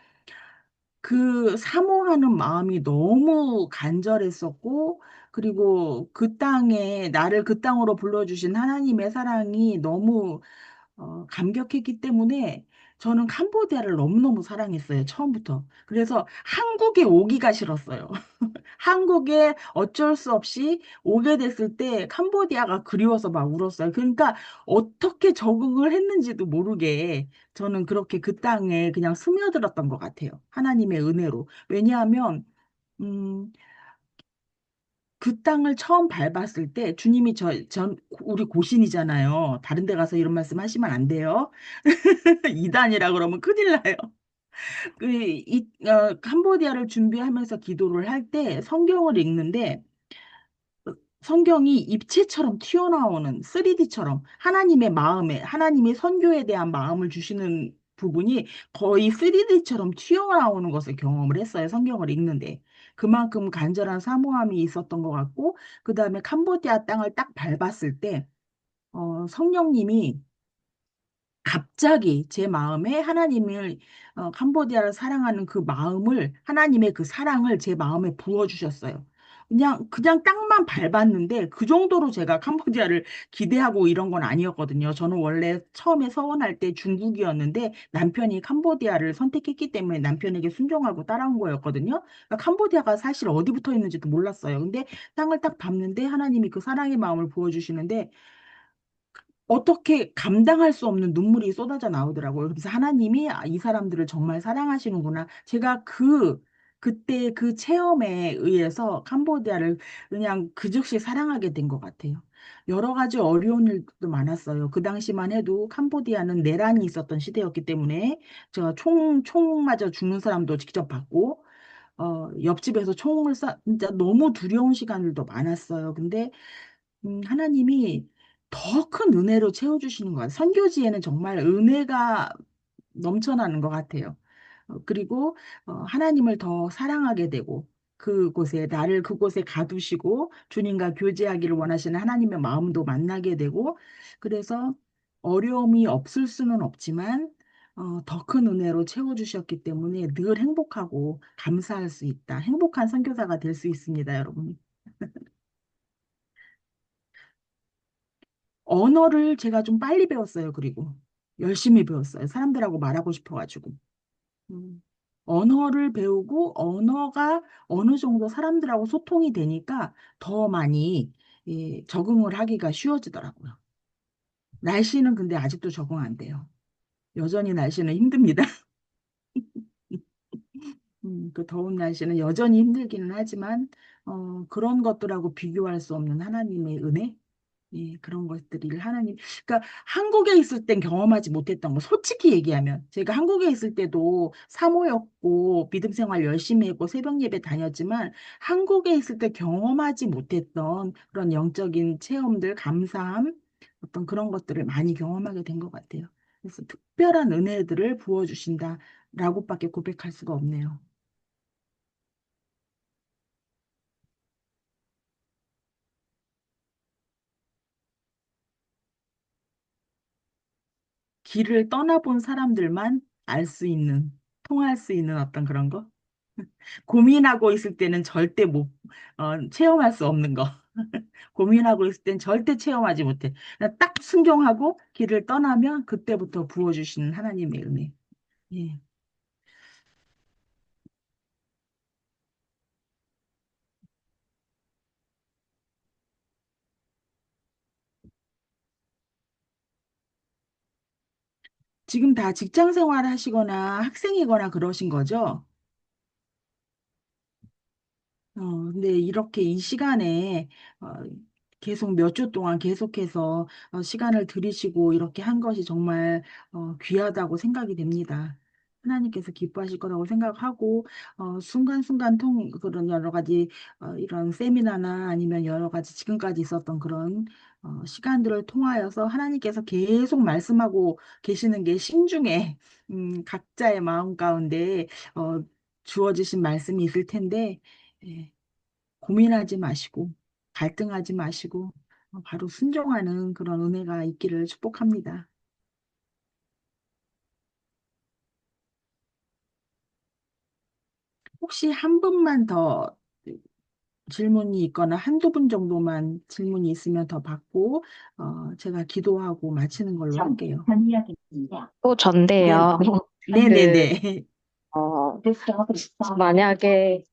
그 사모하는 마음이 너무 간절했었고, 그리고 그 땅에 나를 그 땅으로 불러주신 하나님의 사랑이 너무 감격했기 때문에 저는 캄보디아를 너무너무 사랑했어요, 처음부터. 그래서 한국에 오기가 싫었어요. 한국에 어쩔 수 없이 오게 됐을 때 캄보디아가 그리워서 막 울었어요. 그러니까 어떻게 적응을 했는지도 모르게 저는 그렇게 그 땅에 그냥 스며들었던 것 같아요. 하나님의 은혜로. 왜냐하면, 음, 그 땅을 처음 밟았을 때 주님이 우리 고신이잖아요. 다른 데 가서 이런 말씀 하시면 안 돼요. 이단이라 그러면 큰일 나요. 캄보디아를 준비하면서 기도를 할 때 성경을 읽는데 성경이 입체처럼 튀어나오는 3D처럼 하나님의 마음에, 하나님의 선교에 대한 마음을 주시는 부분이 거의 3D처럼 튀어나오는 것을 경험을 했어요. 성경을 읽는데. 그만큼 간절한 사모함이 있었던 것 같고, 그 다음에 캄보디아 땅을 딱 밟았을 때, 성령님이 갑자기 제 마음에 하나님을 캄보디아를 사랑하는 그 마음을 하나님의 그 사랑을 제 마음에 부어주셨어요. 그냥 땅만 밟았는데 그 정도로 제가 캄보디아를 기대하고 이런 건 아니었거든요. 저는 원래 처음에 서원할 때 중국이었는데 남편이 캄보디아를 선택했기 때문에 남편에게 순종하고 따라온 거였거든요. 그러니까 캄보디아가 사실 어디 붙어 있는지도 몰랐어요. 근데 땅을 딱 밟는데 하나님이 그 사랑의 마음을 부어주시는데 어떻게 감당할 수 없는 눈물이 쏟아져 나오더라고요. 그래서 하나님이 이 사람들을 정말 사랑하시는구나. 제가 그때 그 체험에 의해서 캄보디아를 그냥 그 즉시 사랑하게 된 것 같아요. 여러 가지 어려운 일도 많았어요. 그 당시만 해도 캄보디아는 내란이 있었던 시대였기 때문에 제가 총 맞아 죽는 사람도 직접 봤고, 옆집에서 진짜 너무 두려운 시간들도 많았어요. 근데 하나님이 더 큰 은혜로 채워주시는 것 같아요. 선교지에는 정말 은혜가 넘쳐나는 것 같아요. 그리고 하나님을 더 사랑하게 되고 나를 그곳에 가두시고 주님과 교제하기를 원하시는 하나님의 마음도 만나게 되고, 그래서 어려움이 없을 수는 없지만 더 큰 은혜로 채워주셨기 때문에 늘 행복하고 감사할 수 있다. 행복한 선교사가 될 수 있습니다, 여러분. 언어를 제가 좀 빨리 배웠어요. 그리고 열심히 배웠어요. 사람들하고 말하고 싶어가지고. 음. 언어를 배우고 언어가 어느 정도 사람들하고 소통이 되니까 더 많이 적응을 하기가 쉬워지더라고요. 날씨는 근데 아직도 적응 안 돼요. 여전히 날씨는 힘듭니다. 그 더운 날씨는 여전히 힘들기는 하지만 그런 것들하고 비교할 수 없는 하나님의 은혜? 예, 그런 것들이 하나님, 그러니까 한국에 있을 땐 경험하지 못했던 거, 솔직히 얘기하면, 제가 한국에 있을 때도 사모였고, 믿음 생활 열심히 했고, 새벽 예배 다녔지만, 한국에 있을 때 경험하지 못했던 그런 영적인 체험들, 감사함, 어떤 그런 것들을 많이 경험하게 된 것 같아요. 그래서 특별한 은혜들을 부어주신다라고밖에 고백할 수가 없네요. 길을 떠나본 사람들만 알 수 있는, 통할 수 있는 어떤 그런 거? 고민하고 있을 때는 절대 체험할 수 없는 거. 고민하고 있을 땐 절대 체험하지 못해. 그냥 딱 순종하고 길을 떠나면 그때부터 부어주시는 하나님의 은혜. 예. 지금 다 직장 생활 하시거나 학생이거나 그러신 거죠? 근데 이렇게 이 시간에 어, 계속 몇 주 동안 계속해서 시간을 들이시고 이렇게 한 것이 정말 귀하다고 생각이 됩니다. 하나님께서 기뻐하실 거라고 생각하고 순간순간 그런 여러 가지 이런 세미나나 아니면 여러 가지 지금까지 있었던 그런 시간들을 통하여서 하나님께서 계속 말씀하고 계시는 게 심중에 각자의 마음 가운데 주어지신 말씀이 있을 텐데 예, 고민하지 마시고 갈등하지 마시고 바로 순종하는 그런 은혜가 있기를 축복합니다. 혹시 한 분만 더 질문이 있거나 한두 분 정도만 질문이 있으면 더 받고 제가 기도하고 마치는 걸로 할게요. 또 네, 전데요. 그, 네네네. 어, 만약에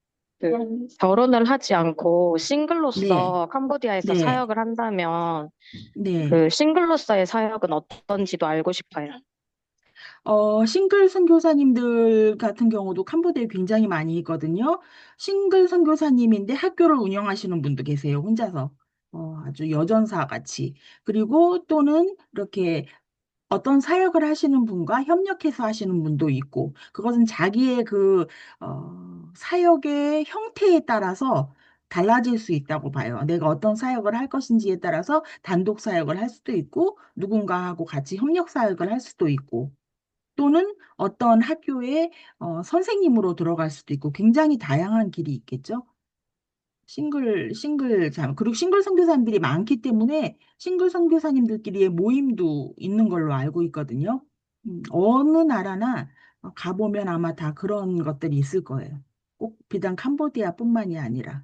결혼을 하지 않고 네, 싱글로서 캄보디아에서 네, 사역을 한다면 네. 그 싱글로서의 사역은 어떤지도 알고 싶어요. 싱글 선교사님들 같은 경우도 캄보디아에 굉장히 많이 있거든요. 싱글 선교사님인데 학교를 운영하시는 분도 계세요, 혼자서. 아주 여전사 같이. 그리고 또는 이렇게 어떤 사역을 하시는 분과 협력해서 하시는 분도 있고, 그것은 자기의 사역의 형태에 따라서 달라질 수 있다고 봐요. 내가 어떤 사역을 할 것인지에 따라서 단독 사역을 할 수도 있고, 누군가하고 같이 협력 사역을 할 수도 있고, 또는 어떤 학교에 선생님으로 들어갈 수도 있고, 굉장히 다양한 길이 있겠죠. 그리고 싱글 선교사님들이 많기 때문에 싱글 선교사님들끼리의 모임도 있는 걸로 알고 있거든요. 어느 나라나 가보면 아마 다 그런 것들이 있을 거예요. 꼭 비단 캄보디아뿐만이 아니라.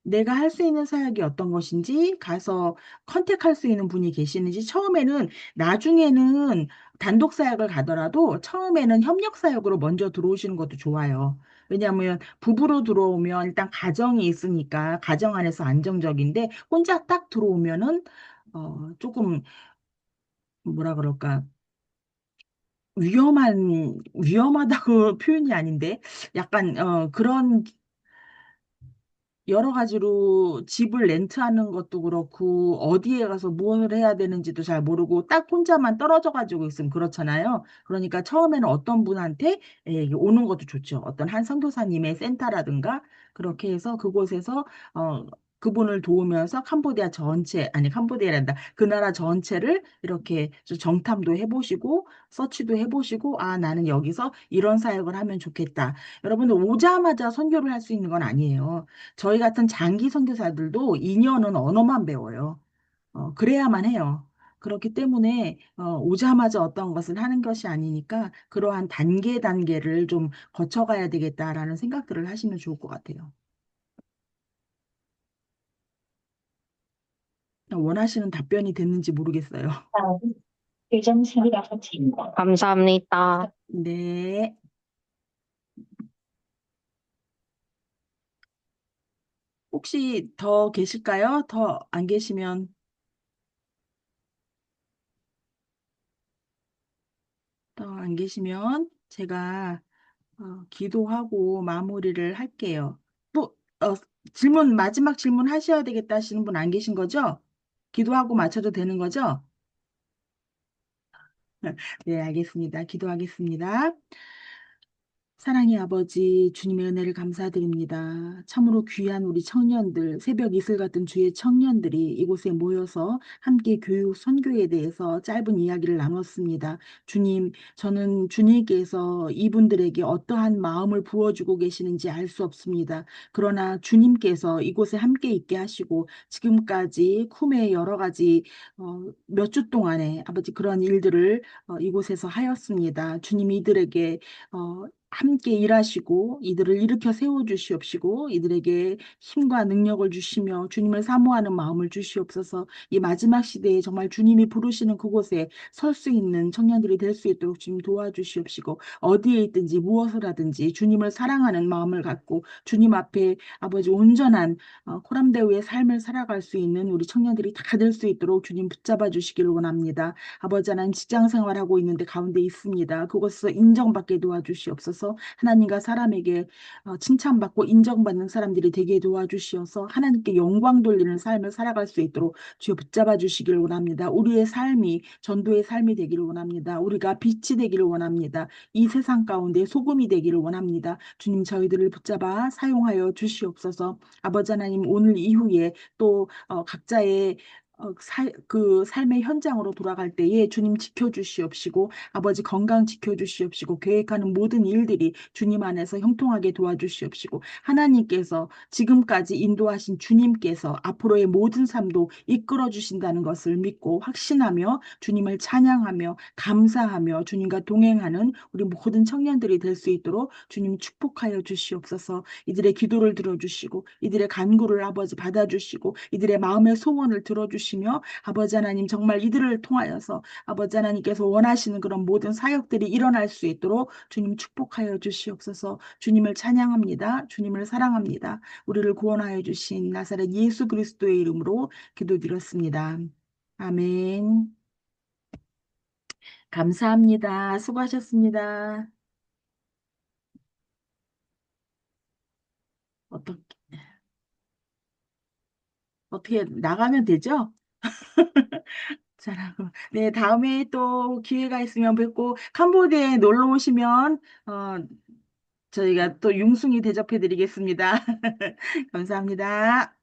내가 할 수 있는 사역이 어떤 것인지 가서 컨택할 수 있는 분이 계시는지 나중에는 단독 사역을 가더라도 처음에는 협력 사역으로 먼저 들어오시는 것도 좋아요. 왜냐하면 부부로 들어오면 일단 가정이 있으니까 가정 안에서 안정적인데 혼자 딱 들어오면은 조금 뭐라 그럴까 위험하다고 표현이 아닌데 약간 그런 여러 가지로 집을 렌트하는 것도 그렇고 어디에 가서 무엇을 해야 되는지도 잘 모르고 딱 혼자만 떨어져 가지고 있으면 그렇잖아요. 그러니까 처음에는 어떤 분한테 오는 것도 좋죠. 어떤 한 선교사님의 센터라든가 그렇게 해서 그곳에서 그분을 도우면서 캄보디아란다. 그 나라 전체를 이렇게 좀 정탐도 해보시고 서치도 해보시고 아 나는 여기서 이런 사역을 하면 좋겠다. 여러분들 오자마자 선교를 할 수 있는 건 아니에요. 저희 같은 장기 선교사들도 2년은 언어만 배워요. 그래야만 해요. 그렇기 때문에 오자마자 어떤 것을 하는 것이 아니니까 그러한 단계를 좀 거쳐가야 되겠다라는 생각들을 하시면 좋을 것 같아요. 원하시는 답변이 됐는지 모르겠어요. 감사합니다. 네. 혹시 더 계실까요? 더 안 계시면 제가 기도하고 마무리를 할게요. 또, 마지막 질문 하셔야 되겠다 하시는 분 안 계신 거죠? 기도하고 마쳐도 되는 거죠? 네, 알겠습니다. 기도하겠습니다. 사랑의 아버지, 주님의 은혜를 감사드립니다. 참으로 귀한 우리 청년들, 새벽 이슬 같은 주의 청년들이 이곳에 모여서 함께 교육, 선교에 대해서 짧은 이야기를 나눴습니다. 주님, 저는 주님께서 이분들에게 어떠한 마음을 부어주고 계시는지 알 수 없습니다. 그러나 주님께서 이곳에 함께 있게 하시고 지금까지 쿰의 여러 가지 몇 주 동안에 아버지 그런 일들을 이곳에서 하였습니다. 주님 이들에게 함께 일하시고 이들을 일으켜 세워주시옵시고 이들에게 힘과 능력을 주시며 주님을 사모하는 마음을 주시옵소서. 이 마지막 시대에 정말 주님이 부르시는 그곳에 설 수 있는 청년들이 될 수 있도록 주님 도와주시옵시고 어디에 있든지 무엇을 하든지 주님을 사랑하는 마음을 갖고 주님 앞에 아버지 온전한 코람데우의 삶을 살아갈 수 있는 우리 청년들이 다 될 수 있도록 주님 붙잡아 주시기를 원합니다. 아버지 하나님 직장 생활하고 있는데 가운데 있습니다. 그곳에서 인정받게 도와주시옵소서. 주시어서 하나님과 사람에게 칭찬받고 인정받는 사람들이 되게 도와주시어서 하나님께 영광 돌리는 삶을 살아갈 수 있도록 주여 붙잡아 주시기를 원합니다. 우리의 삶이 전도의 삶이 되기를 원합니다. 우리가 빛이 되기를 원합니다. 이 세상 가운데 소금이 되기를 원합니다. 주님 저희들을 붙잡아 사용하여 주시옵소서. 아버지 하나님 오늘 이후에 또 각자의 그 삶의 현장으로 돌아갈 때에 주님 지켜주시옵시고 아버지 건강 지켜주시옵시고 계획하는 모든 일들이 주님 안에서 형통하게 도와주시옵시고 하나님께서 지금까지 인도하신 주님께서 앞으로의 모든 삶도 이끌어 주신다는 것을 믿고 확신하며 주님을 찬양하며 감사하며 주님과 동행하는 우리 모든 청년들이 될 수 있도록 주님 축복하여 주시옵소서. 이들의 기도를 들어주시고 이들의 간구를 아버지 받아주시고 이들의 마음의 소원을 들어주시고 아버지 하나님 정말 이들을 통하여서 아버지 하나님께서 원하시는 그런 모든 사역들이 일어날 수 있도록 주님 축복하여 주시옵소서. 주님을 찬양합니다. 주님을 사랑합니다. 우리를 구원하여 주신 나사렛 예수 그리스도의 이름으로 기도드렸습니다. 아멘. 감사합니다. 수고하셨습니다. 어떻게 나가면 되죠? 잘하고. 네, 다음에 또 기회가 있으면 뵙고, 캄보디아에 놀러 오시면, 저희가 또 융숭이 대접해 드리겠습니다. 감사합니다.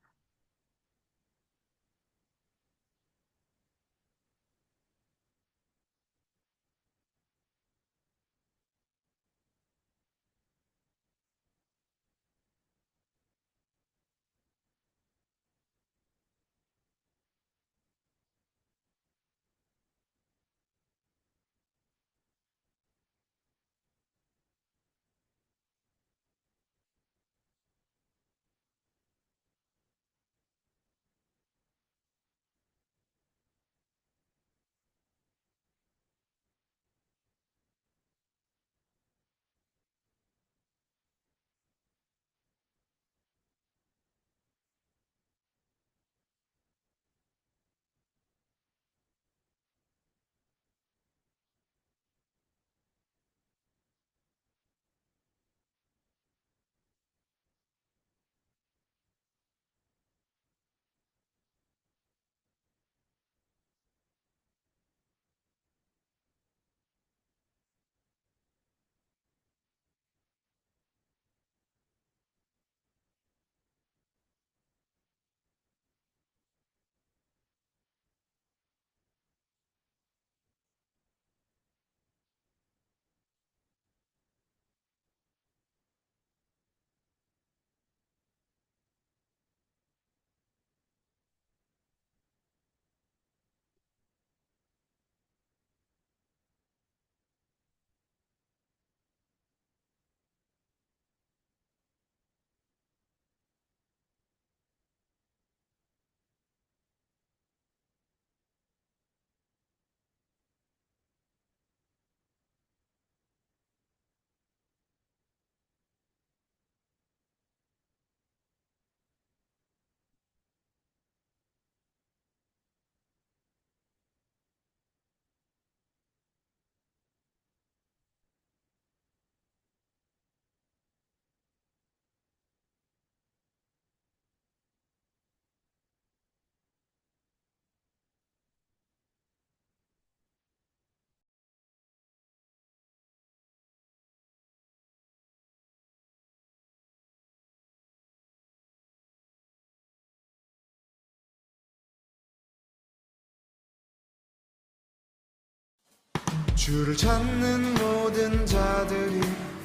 주를 찾는 모든 자들이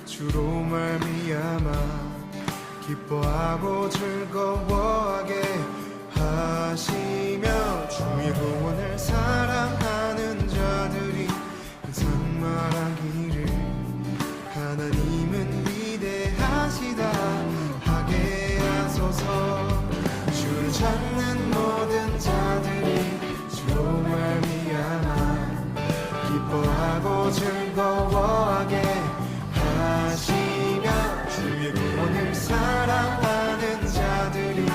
주로 말미암아 기뻐하고 즐거워하게 하시며 주의 구원을 사랑하는 자들이 항상 말하기를 하나님은 위대하시다 하게 하소서. 주를 찾는 모든 자들이 주로 말미암아 기뻐하고 즐거워하게 하시며 주의 구원을 사랑하는 자들이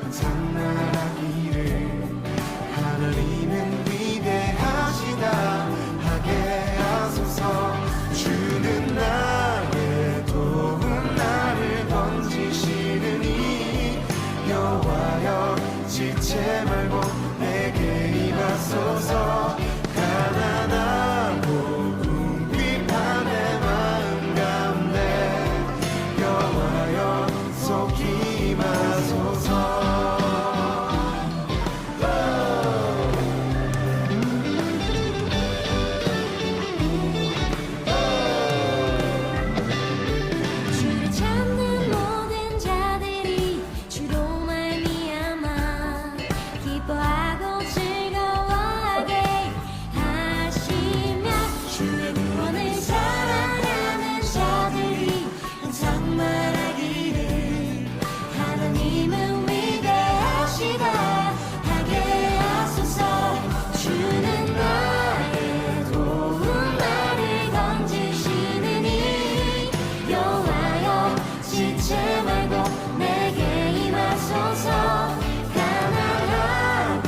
항상 말하기를 하나님은 위대하시다 하게 하소서. 여호와여 지체 말고 내게 임하소서 가난하고 궁핍한 내 마음 가운데 여호와여 속히 임하소서 주를 찾는 모든 자들이 주로 말미암아 기뻐하고 즐거워하게 하시며 주의 구원을 사랑하는 자들이 항상 말하기를 하나님은 위대하시다 하게 하소서 주는 나의 도움 나를 건지시느니 여호와여 지체 말고 내게 임하소서 가난하고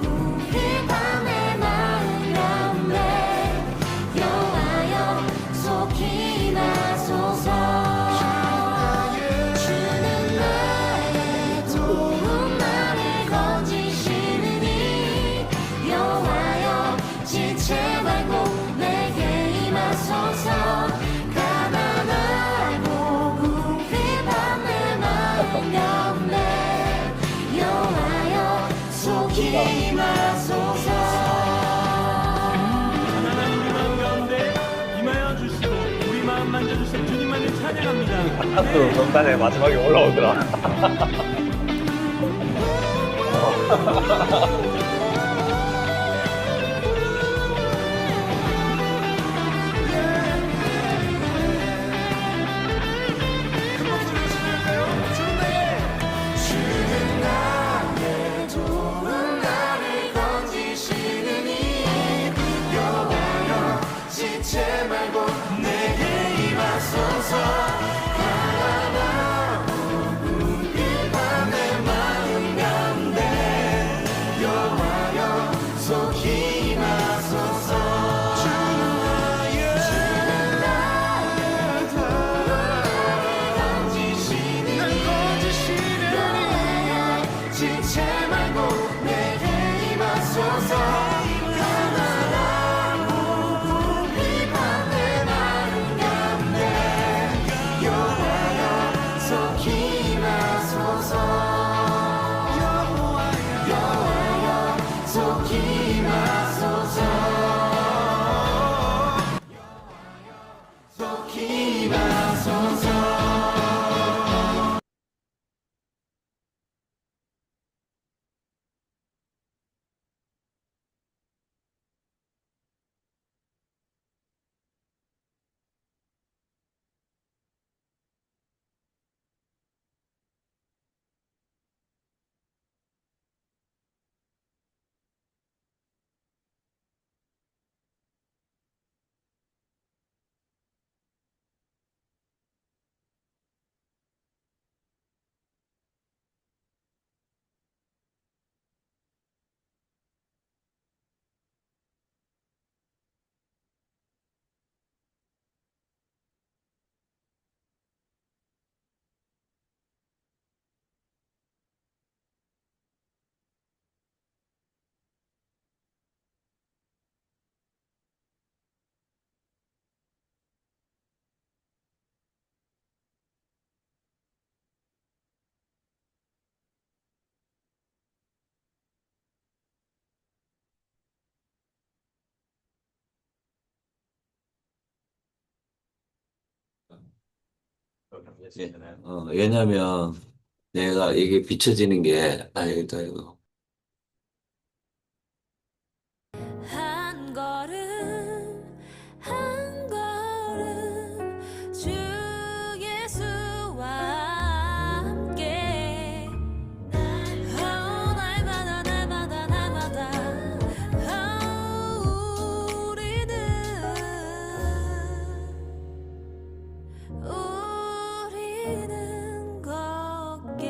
궁핍한 내 마음 가운데 여호와여 속히 임하소서 주는 나의 도움 나를 건지시느니 여호와여 지체 말고 내게 임하소서 가난하고 궁핍한 내 마음 가운데 여호와여 속히 임하소서 하나님의 마음 가운데 임하여 주시고 우리 마음 만져주신 주님만을 찬양합니다. 또 명단에 마지막에 올라오더라. 주는 나의 도움 나를 건지시느니 여호와여 지체 말고 내게 임하소서 가난하고 궁핍한 내 마음 가운데 여호와여 속히 임하소서 주는 나의 도움 나를 건지시느니 지체 말고 내게 임하소서 가난하고 궁핍한 내 마음 가운데 여호와여 속히 임하소서 여호와여 속히 임하소서 속히 임하소서 왜냐면 내가 이게 비춰지는 게, 일단 이거. 한 걸음 한 걸음 주 예수와 함께 날마다 날마다 날마다 우리는 걷게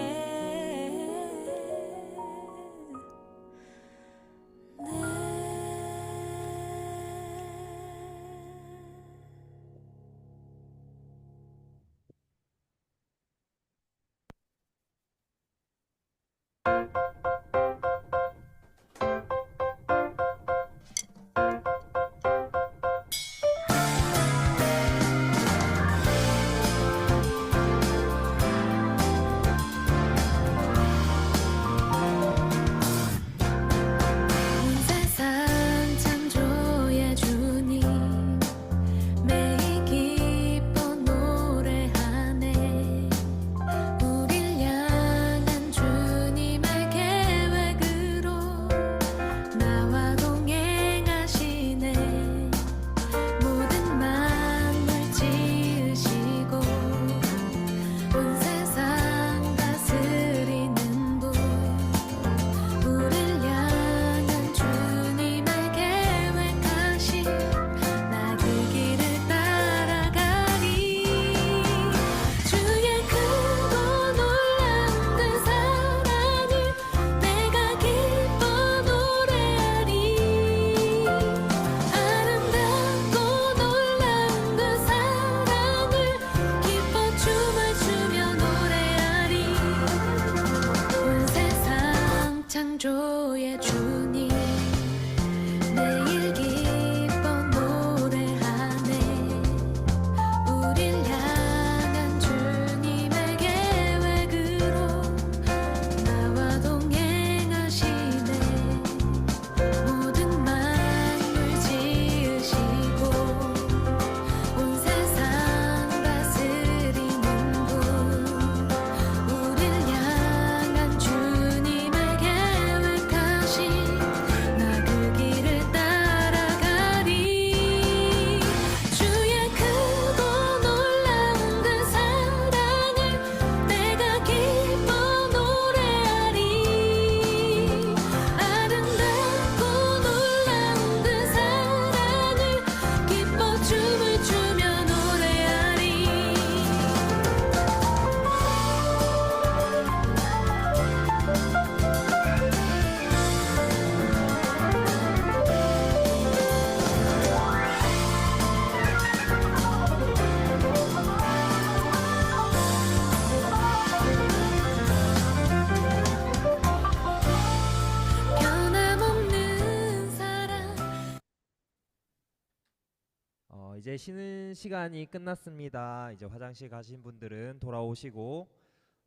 이제 쉬는 시간이 끝났습니다. 이제 화장실 가신 분들은 돌아오시고,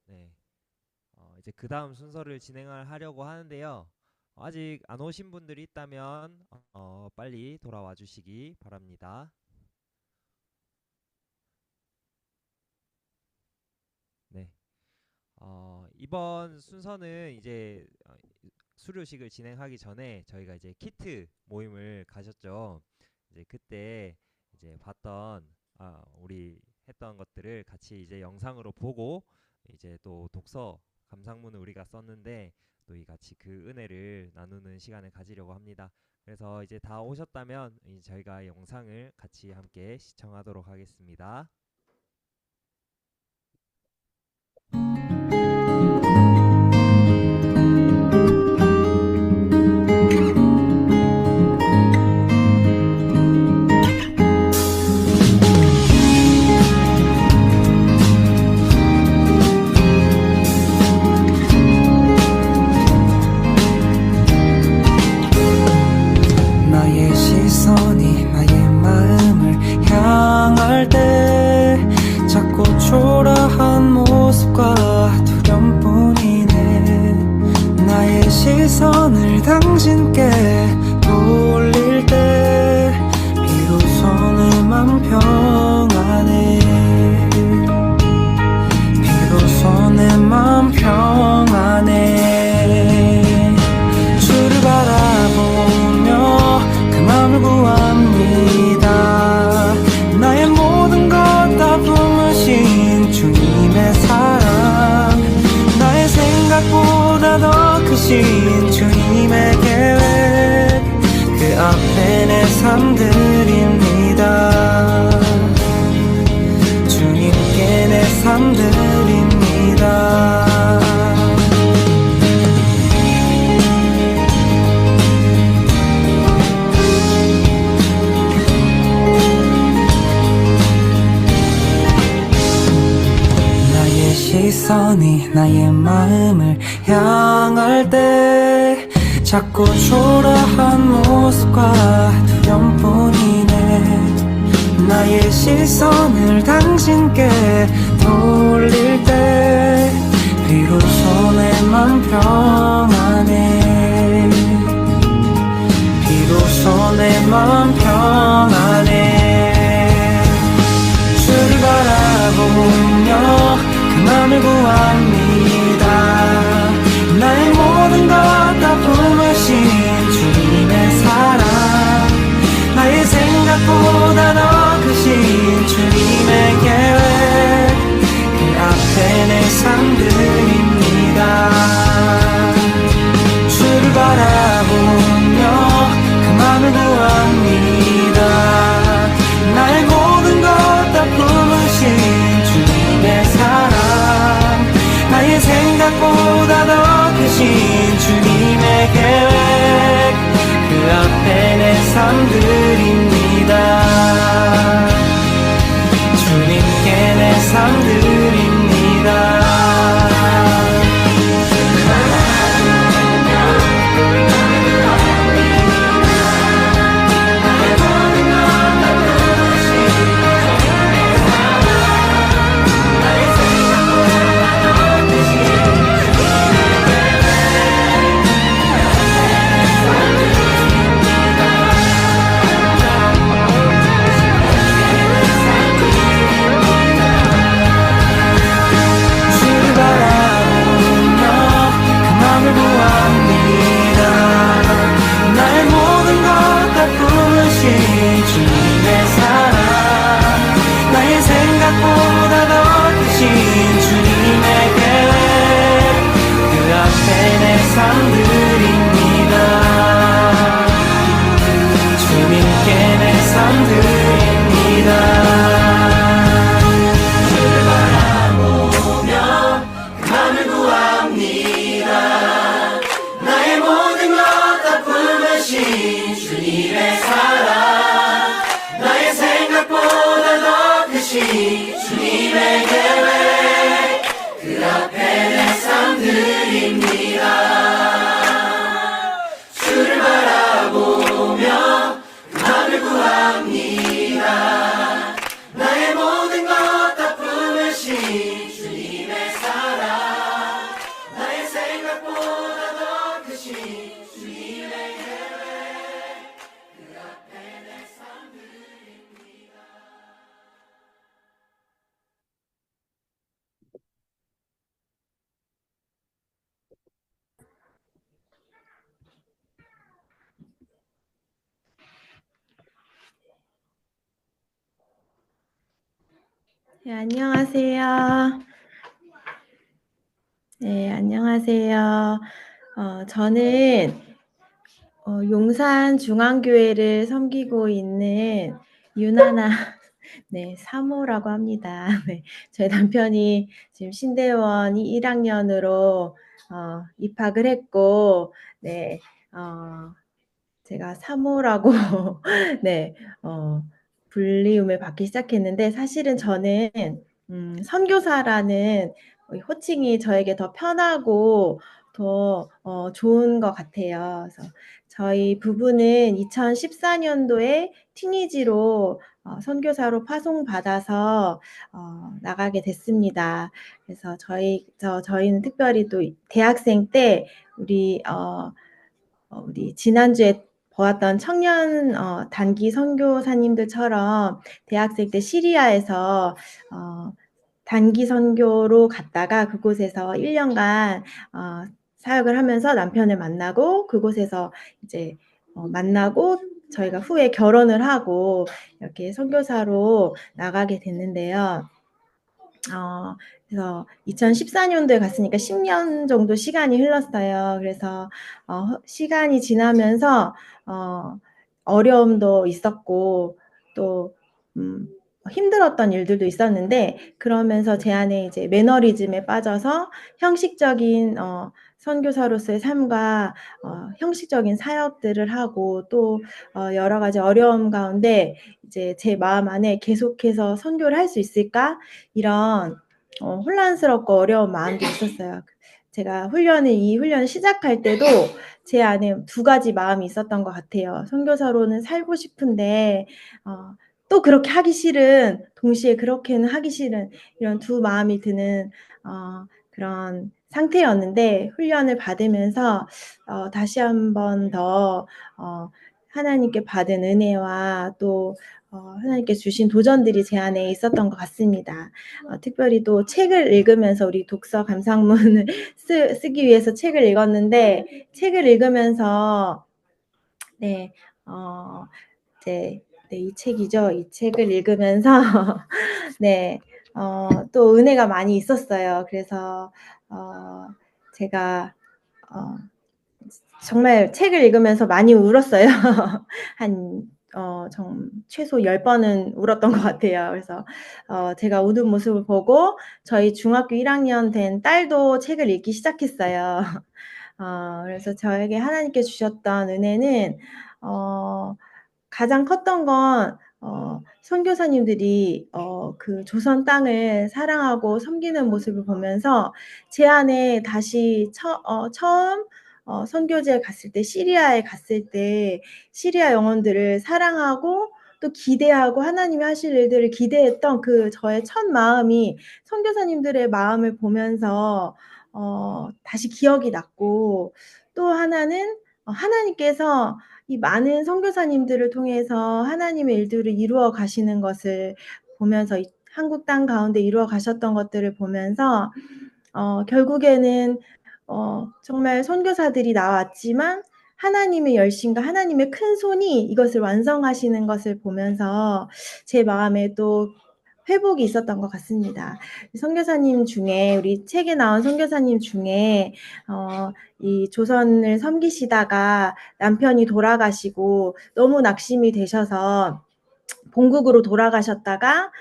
네, 이제 그 다음 순서를 진행을 하려고 하는데요. 아직 안 오신 분들이 있다면 빨리 돌아와 주시기 바랍니다. 네, 이번 순서는 이제 수료식을 진행하기 전에 저희가 이제 키트 모임을 가셨죠. 이제 그때 이제 봤던 우리 했던 것들을 같이 이제 영상으로 보고 이제 또 독서 감상문을 우리가 썼는데 또 이 같이 그 은혜를 나누는 시간을 가지려고 합니다. 그래서 이제 다 오셨다면 이제 저희가 영상을 같이 함께 시청하도록 하겠습니다. 나의 시선이 나의 마음을 향할 때 자꾸 초라한 모습과 두려움뿐이네. 나의 시선을 당신께 돌릴 때 비로소 내 맘 평안해. 비로소 내 맘 평안해. 주를 바라보며 그 맘을 구합니다. 나의 모든 것 다 품으신 주님의 사랑, 나의 생각보다 더 크신 주님의 계획, 그 앞에 내 삶 드립니다. 주님께 내 삶 드립니다. 시선이 나의 마음을 향할 때 자꾸 초라한 모습과 두려움뿐이네. 나의 시선을 당신께 돌릴 때 비로소 내 맘 평안해. 비로소 내 맘 평안해. 주를 바라보며 그 맘을 구합니다. 나의 모든 것 다 품으신 주님의 사랑, 나의 생각보다 더 크신 주님의 계획, 그 앞에 내 삶 드립니다. 주를 바라보며 그 맘을 구합니다. 나의 모든 것 다 품으신 주님의 사랑, 나의 생각보다 더 크신 주님의 계획, 그 앞에 내 삶 드립니다. 주님께 내 삶 드립니다. 생각보다 더 크신 주님의 계획, 그 앞에 내 삶 드립니다. 주님께 내 삶 드립니다. 주를 바라보며 그 맘을 구합니다. 나의 모든 것 다 품으신 주님의 사랑, 나의 생각보다 더 주님의 계획, 그 앞에 내 삶 드립니다. 주를 바라보며 그 맘을 구합니다. 네, 안녕하세요. 네, 안녕하세요. 저는 용산 중앙교회를 섬기고 있는 유나나 네, 사모라고 합니다. 네, 저희 남편이 지금 신대원 1학년으로 입학을 했고, 네, 제가 사모라고 네, 불리움을 받기 시작했는데 사실은 저는 선교사라는 호칭이 저에게 더 편하고 더 좋은 것 같아요. 그래서 저희 부부는 2014년도에 티니지로 선교사로 파송받아서 나가게 됐습니다. 그래서 저희는 특별히 또 대학생 때 우리 지난주에 보았던 청년 단기 선교사님들처럼 대학생 때 시리아에서 단기 선교로 갔다가 그곳에서 1년간 사역을 하면서 남편을 만나고 그곳에서 이제 만나고 저희가 후에 결혼을 하고 이렇게 선교사로 나가게 됐는데요. 그래서 2014년도에 갔으니까 10년 정도 시간이 흘렀어요. 그래서 시간이 지나면서 어려움도 있었고 또 힘들었던 일들도 있었는데 그러면서 제 안에 이제 매너리즘에 빠져서 형식적인 선교사로서의 삶과 형식적인 사역들을 하고 또 여러 가지 어려움 가운데 이제 제 마음 안에 계속해서 선교를 할 수 있을까? 이런 혼란스럽고 어려운 마음도 있었어요. 제가 이 훈련을 시작할 때도 제 안에 두 가지 마음이 있었던 것 같아요. 선교사로는 살고 싶은데 또 그렇게 하기 싫은, 동시에 그렇게는 하기 싫은 이런 두 마음이 드는 그런 상태였는데 훈련을 받으면서 다시 한 번 더 하나님께 받은 은혜와 또 하나님께 주신 도전들이 제 안에 있었던 것 같습니다. 특별히 또 책을 읽으면서 우리 독서 감상문을 쓰기 위해서 책을 읽었는데 책을 읽으면서 네, 이제 네, 이 책이죠. 이 책을 읽으면서 네, 또 은혜가 많이 있었어요. 그래서 제가 정말 책을 읽으면서 많이 울었어요. 최소 10번은 울었던 것 같아요. 그래서 제가 우는 모습을 보고 저희 중학교 1학년 된 딸도 책을 읽기 시작했어요. 그래서 저에게 하나님께 주셨던 은혜는 가장 컸던 건 선교사님들이 그 조선 땅을 사랑하고 섬기는 모습을 보면서 제 안에 다시 처음 선교지에 갔을 때 시리아에 갔을 때 시리아 영혼들을 사랑하고 또 기대하고 하나님이 하실 일들을 기대했던 그 저의 첫 마음이 선교사님들의 마음을 보면서 다시 기억이 났고 또 하나는 하나님께서 이 많은 선교사님들을 통해서 하나님의 일들을 이루어 가시는 것을 보면서 한국 땅 가운데 이루어 가셨던 것들을 보면서 결국에는 정말 선교사들이 나왔지만 하나님의 열심과 하나님의 큰 손이 이것을 완성하시는 것을 보면서 제 마음에 또 회복이 있었던 것 같습니다. 선교사님 중에 우리 책에 나온 선교사님 중에 이 조선을 섬기시다가 남편이 돌아가시고 너무 낙심이 되셔서 본국으로 돌아가셨다가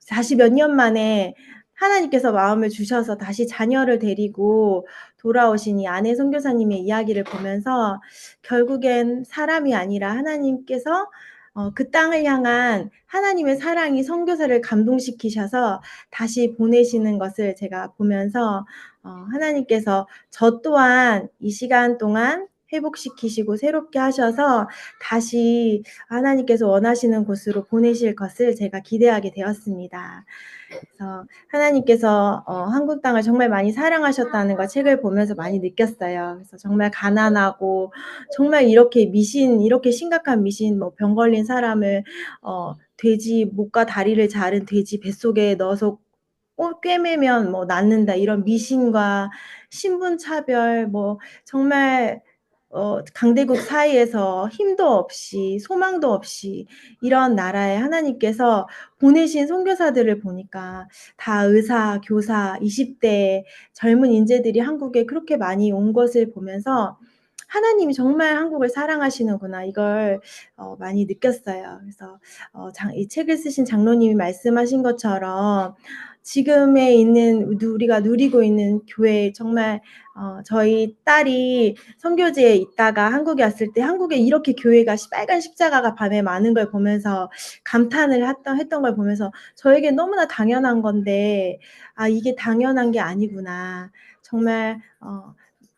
다시 몇 년 만에 하나님께서 마음을 주셔서 다시 자녀를 데리고 돌아오신 이 아내 선교사님의 이야기를 보면서 결국엔 사람이 아니라 하나님께서 그 땅을 향한 하나님의 사랑이 선교사를 감동시키셔서 다시 보내시는 것을 제가 보면서 하나님께서 저 또한 이 시간 동안 회복시키시고 새롭게 하셔서 다시 하나님께서 원하시는 곳으로 보내실 것을 제가 기대하게 되었습니다. 그래서 하나님께서 한국 땅을 정말 많이 사랑하셨다는 걸 책을 보면서 많이 느꼈어요. 그래서 정말 가난하고 정말 이렇게 심각한 미신, 병 걸린 사람을 돼지 목과 다리를 자른 돼지 뱃속에 넣어서 꿰매면 낫는다 이런 미신과 신분 차별 정말 강대국 사이에서 힘도 없이 소망도 없이 이런 나라에 하나님께서 보내신 선교사들을 보니까 다 의사, 교사, 20대 젊은 인재들이 한국에 그렇게 많이 온 것을 보면서 하나님이 정말 한국을 사랑하시는구나 이걸 많이 느꼈어요. 그래서 이 책을 쓰신 장로님이 말씀하신 것처럼 지금에 있는 우리가 누리고 있는 교회 정말 저희 딸이 선교지에 있다가 한국에 왔을 때 한국에 이렇게 교회가 빨간 십자가가 밤에 많은 걸 보면서 감탄을 했던 걸 보면서 저에게 너무나 당연한 건데 이게 당연한 게 아니구나. 정말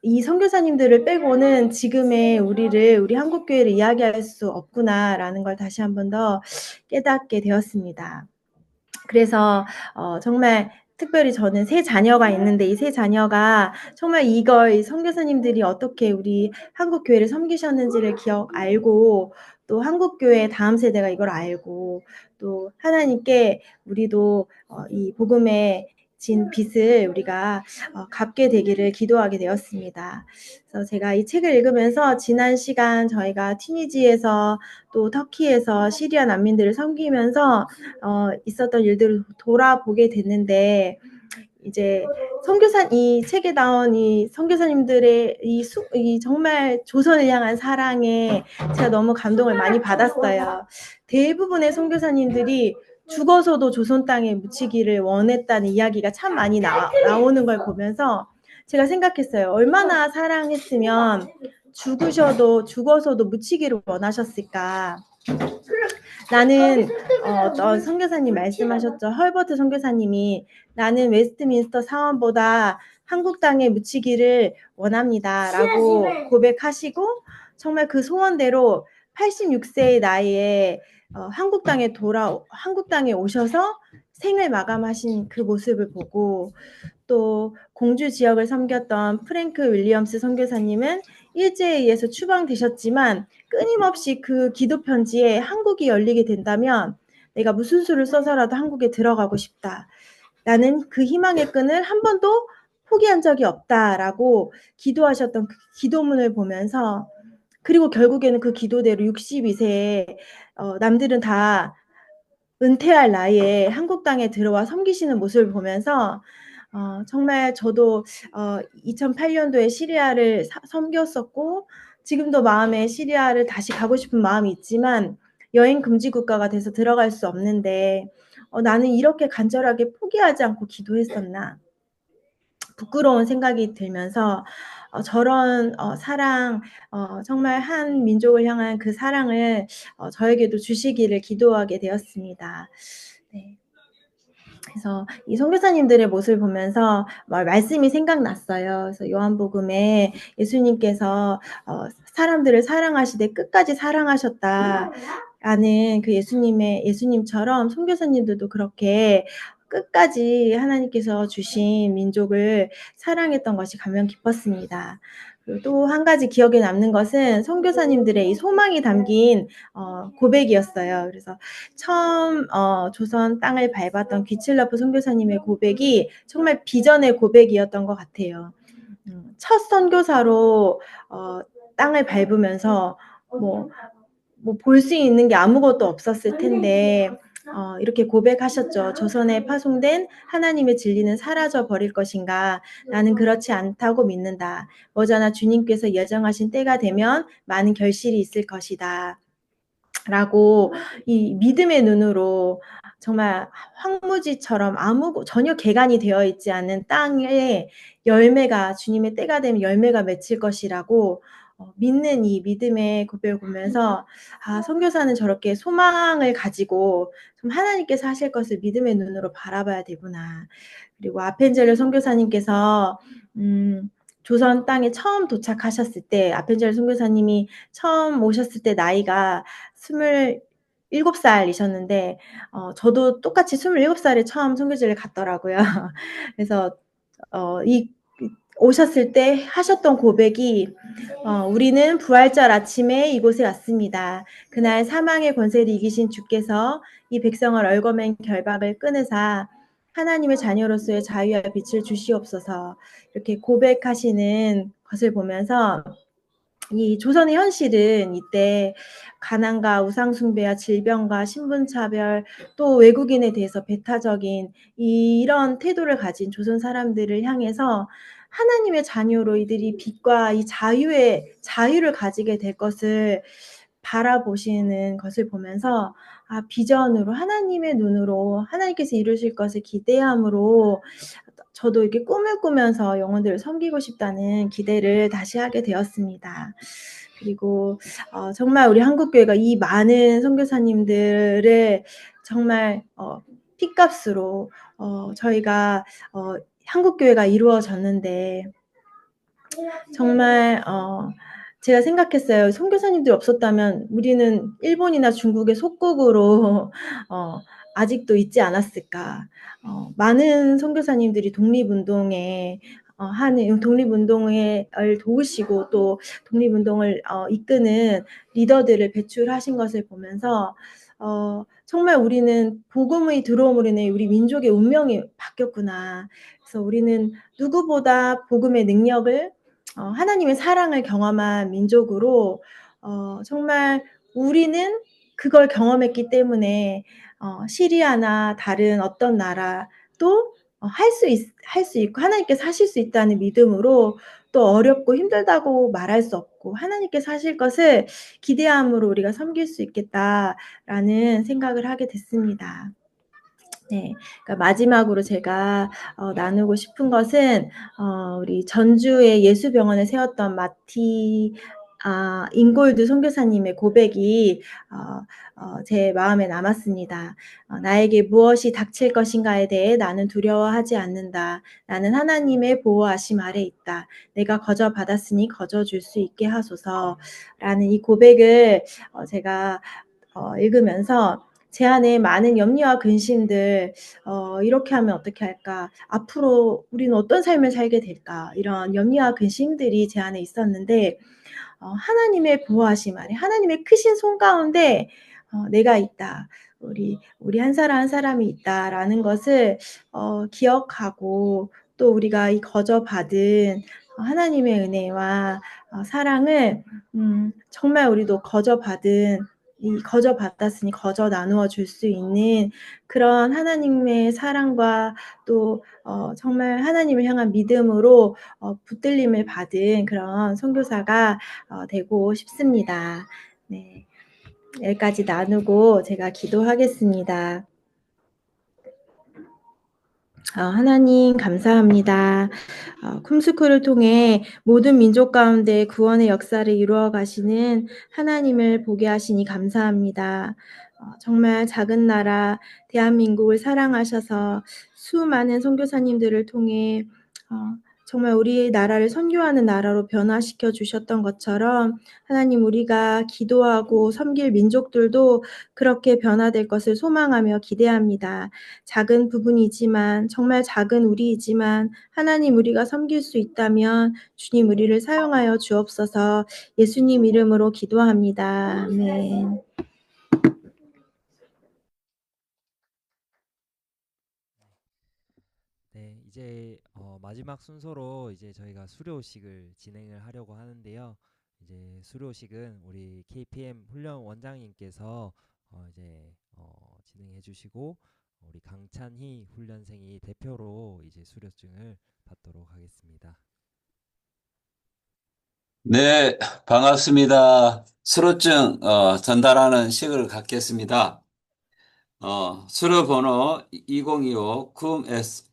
이 선교사님들을 빼고는 지금의 우리 한국 교회를 이야기할 수 없구나라는 걸 다시 한 번 더 깨닫게 되었습니다. 그래서 정말 특별히 저는 세 자녀가 있는데 이 세 자녀가 정말 이 선교사님들이 어떻게 우리 한국 교회를 섬기셨는지를 알고 또 한국 교회 다음 세대가 이걸 알고 또 하나님께 우리도 이 복음의 진 빚을 우리가 갚게 되기를 기도하게 되었습니다. 그래서 제가 이 책을 읽으면서 지난 시간 저희가 튀니지에서 또 터키에서 시리아 난민들을 섬기면서 있었던 일들을 돌아보게 됐는데 이제 이 책에 나온 이 선교사님들의 이 정말 조선을 향한 사랑에 제가 너무 감동을 많이 받았어요. 대부분의 선교사님들이 죽어서도 조선 땅에 묻히기를 원했다는 이야기가 참 많이 나오는 걸 보면서 제가 생각했어요. 얼마나 사랑했으면 죽어서도 묻히기를 원하셨을까. 나는 어떤 선교사님 말씀하셨죠. 헐버트 선교사님이 나는 웨스트민스터 사원보다 한국 땅에 묻히기를 원합니다. 라고 고백하시고 정말 그 소원대로 86세의 나이에 한국 땅에 오셔서 생을 마감하신 그 모습을 보고 또 공주 지역을 섬겼던 프랭크 윌리엄스 선교사님은 일제에 의해서 추방되셨지만 끊임없이 그 기도 편지에 한국이 열리게 된다면 내가 무슨 수를 써서라도 한국에 들어가고 싶다. 나는 그 희망의 끈을 한 번도 포기한 적이 없다라고 기도하셨던 그 기도문을 보면서 그리고 결국에는 그 기도대로 62세에 남들은 다 은퇴할 나이에 한국 땅에 들어와 섬기시는 모습을 보면서 정말 저도 2008년도에 시리아를 섬겼었고 지금도 마음에 시리아를 다시 가고 싶은 마음이 있지만 여행 금지 국가가 돼서 들어갈 수 없는데 나는 이렇게 간절하게 포기하지 않고 기도했었나 부끄러운 생각이 들면서 저런 사랑 정말 한 민족을 향한 그 사랑을 저에게도 주시기를 기도하게 되었습니다. 네. 그래서 이 선교사님들의 모습을 보면서 말씀이 생각났어요. 그래서 요한복음에 예수님께서 사람들을 사랑하시되 끝까지 사랑하셨다라는 그 예수님처럼 선교사님들도 그렇게 끝까지 하나님께서 주신 민족을 사랑했던 것이 감명 깊었습니다. 그리고 또 한 가지 기억에 남는 것은 선교사님들의 이 소망이 담긴 고백이었어요. 그래서 처음 조선 땅을 밟았던 귀칠러프 선교사님의 고백이 정말 비전의 고백이었던 것 같아요. 첫 선교사로 땅을 밟으면서 뭐 볼 수 있는 게 아무것도 없었을 텐데 이렇게 고백하셨죠. 조선에 파송된 하나님의 진리는 사라져 버릴 것인가? 나는 그렇지 않다고 믿는다. 머저나 주님께서 예정하신 때가 되면 많은 결실이 있을 것이다. 라고 이 믿음의 눈으로 정말 황무지처럼 전혀 개간이 되어 있지 않은 땅에 열매가 주님의 때가 되면 열매가 맺힐 것이라고 믿는 이 믿음의 고백을 보면서 선교사는 저렇게 소망을 가지고 좀 하나님께서 하실 것을 믿음의 눈으로 바라봐야 되구나. 그리고 아펜젤러 선교사님께서 조선 땅에 처음 도착하셨을 때 아펜젤러 선교사님이 처음 오셨을 때 나이가 27살이셨는데 저도 똑같이 27살에 처음 선교지를 갔더라고요. 그래서 오셨을 때 하셨던 고백이 우리는 부활절 아침에 이곳에 왔습니다. 그날 사망의 권세를 이기신 주께서 이 백성을 얽어맨 결박을 끊으사 하나님의 자녀로서의 자유와 빛을 주시옵소서 이렇게 고백하시는 것을 보면서 이 조선의 현실은 이때 가난과 우상숭배와 질병과 신분차별 또 외국인에 대해서 배타적인 이런 태도를 가진 조선 사람들을 향해서 하나님의 자녀로 이들이 빛과 이 자유를 가지게 될 것을 바라보시는 것을 보면서 비전으로 하나님의 눈으로 하나님께서 이루실 것을 기대함으로 저도 이렇게 꿈을 꾸면서 영혼들을 섬기고 싶다는 기대를 다시 하게 되었습니다. 그리고 정말 우리 한국교회가 이 많은 선교사님들을 정말 핏값으로 저희가 한국교회가 이루어졌는데 정말 제가 생각했어요. 선교사님들이 없었다면 우리는 일본이나 중국의 속국으로 아직도 있지 않았을까. 많은 선교사님들이 독립운동에 하는 독립운동을 도우시고 또 독립운동을 이끄는 리더들을 배출하신 것을 보면서 정말 우리는 복음의 들어옴으로 인해 우리 민족의 운명이 바뀌었구나. 그래서 우리는 누구보다 복음의 능력을 하나님의 사랑을 경험한 민족으로 정말 우리는 그걸 경험했기 때문에 시리아나 다른 어떤 나라도 할 수 있고 하나님께서 하실 수 있다는 믿음으로 또 어렵고 힘들다고 말할 수 없고 하나님께서 하실 것을 기대함으로 우리가 섬길 수 있겠다라는 생각을 하게 됐습니다. 네, 그러니까 마지막으로 제가 나누고 싶은 것은 우리 전주의 예수병원을 세웠던 인골드 선교사님의 고백이 제 마음에 남았습니다. 나에게 무엇이 닥칠 것인가에 대해 나는 두려워하지 않는다. 나는 하나님의 보호하심 아래 있다. 내가 거저 받았으니 거저 줄 수 있게 하소서라는 이 고백을 제가 읽으면서 제 안에 많은 염려와 근심들, 이렇게 하면 어떻게 할까? 앞으로 우리는 어떤 삶을 살게 될까? 이런 염려와 근심들이 제 안에 있었는데, 하나님의 보호하심 아래, 하나님의 크신 손 가운데 내가 있다. 우리 한 사람 한 사람이 있다라는 것을 기억하고 또 우리가 이 거저 받은 하나님의 은혜와 사랑을 정말 우리도 거저 받았으니 거저 나누어 줄 수 있는 그런 하나님의 사랑과 또 정말 하나님을 향한 믿음으로 붙들림을 받은 그런 선교사가 되고 싶습니다. 네, 여기까지 나누고 제가 기도하겠습니다. 하나님 감사합니다. 쿰스쿨을 통해 모든 민족 가운데 구원의 역사를 이루어 가시는 하나님을 보게 하시니 감사합니다. 정말 작은 나라 대한민국을 사랑하셔서 수많은 선교사님들을 통해 정말 우리 나라를 선교하는 나라로 변화시켜 주셨던 것처럼 하나님 우리가 기도하고 섬길 민족들도 그렇게 변화될 것을 소망하며 기대합니다. 작은 부분이지만 정말 작은 우리이지만 하나님 우리가 섬길 수 있다면 주님 우리를 사용하여 주옵소서. 예수님 이름으로 기도합니다. 아멘. 네, 이제 마지막 순서로 이제 저희가 수료식을 진행을 하려고 하는데요. 이제 수료식은 우리 KPM 훈련 원장님께서 진행해 주시고 우리 강찬희 훈련생이 대표로 이제 수료증을 받도록 하겠습니다. 네, 반갑습니다. 수료증 전달하는 식을 갖겠습니다. 수료 번호 2025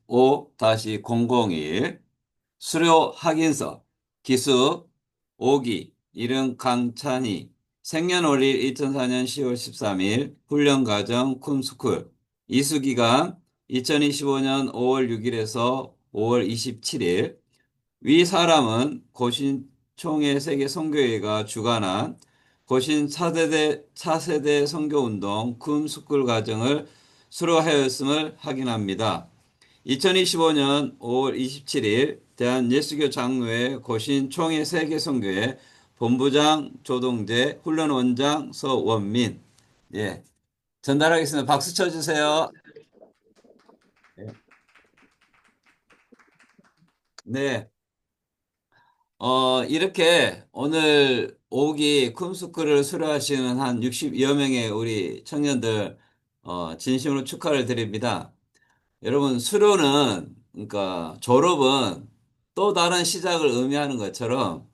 쿰SO-001 수료 확인서 기수 5기 이름 강찬희 생년월일 2004년 10월 13일 훈련과정 쿰스쿨 이수기간 2025년 5월 6일에서 5월 27일 위 사람은 고신 총회 세계 선교회가 주관한 고신 4세대 선교운동 쿰스쿨 과정을 수료하였음을 확인합니다. 2025년 5월 27일 대한예수교 장로회 고신 총회 세계 선교회 본부장 조동재 훈련원장 서원민 예, 전달하겠습니다. 박수 쳐주세요. 네. 이렇게 오늘 오기 쿰스쿨을 수료하시는 한 60여 명의 우리 청년들, 진심으로 축하를 드립니다. 여러분, 수료는, 그러니까 졸업은 또 다른 시작을 의미하는 것처럼,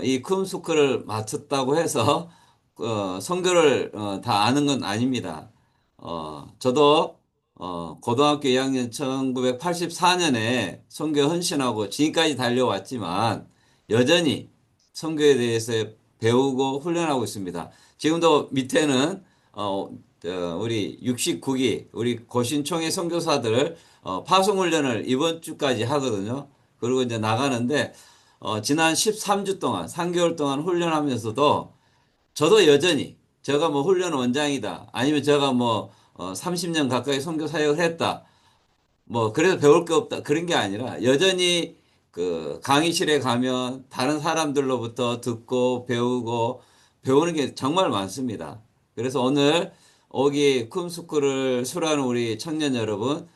이 쿰스쿨을 마쳤다고 해서, 성교를, 다 아는 건 아닙니다. 저도, 고등학교 2학년 1984년에 성교 헌신하고 지금까지 달려왔지만, 여전히 성교에 대해서 배우고 훈련하고 있습니다. 지금도 밑에는, 우리 69기, 우리 고신총회 선교사들, 파송훈련을 이번 주까지 하거든요. 그리고 이제 나가는데, 지난 13주 동안, 3개월 동안 훈련하면서도 저도 여전히 제가 뭐 훈련 원장이다. 아니면 제가 뭐, 30년 가까이 선교 사역을 했다. 뭐 그래서 배울 게 없다 그런 게 아니라 여전히 그 강의실에 가면 다른 사람들로부터 듣고 배우고 배우는 게 정말 많습니다. 그래서 오늘 오기 쿰스쿨을 수료하는 우리 청년 여러분,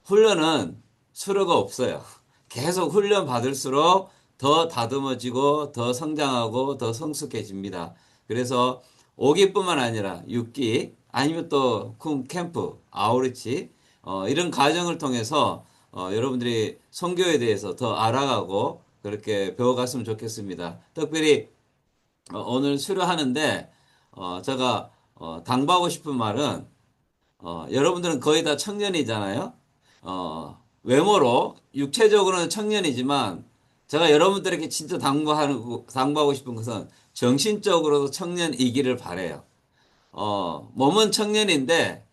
훈련은 수료가 없어요. 계속 훈련 받을수록 더 다듬어지고 더 성장하고 더 성숙해집니다. 그래서 5기뿐만 아니라 6기 아니면 또 쿰 캠프, 아우리치, 이런 과정을 통해서 여러분들이 선교에 대해서 더 알아가고 그렇게 배워갔으면 좋겠습니다. 특별히 오늘 수료하는데 제가 당부하고 싶은 말은 여러분들은 거의 다 청년이잖아요. 외모로 육체적으로는 청년이지만 제가 여러분들에게 진짜 당부하고 싶은 것은 정신적으로도 청년이기를 바라요. 몸은 청년인데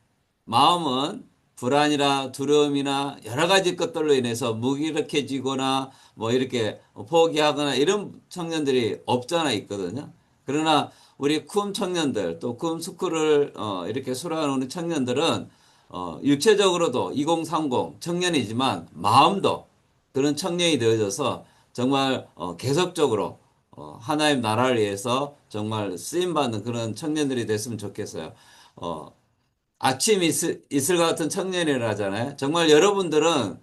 마음은 불안이나 두려움이나 여러 가지 것들로 인해서 무기력해지거나 뭐 이렇게 포기하거나 이런 청년들이 없잖아 있거든요. 그러나 우리 쿰 청년들 또 쿰 스쿨을 이렇게 수료하는 우리 청년들은 육체적으로도 2030 청년이지만 마음도 그런 청년이 되어져서 정말 계속적으로 하나님 나라를 위해서 정말 쓰임받는 그런 청년들이 됐으면 좋겠어요. 아침 이슬 같은 청년이라잖아요. 정말 여러분들은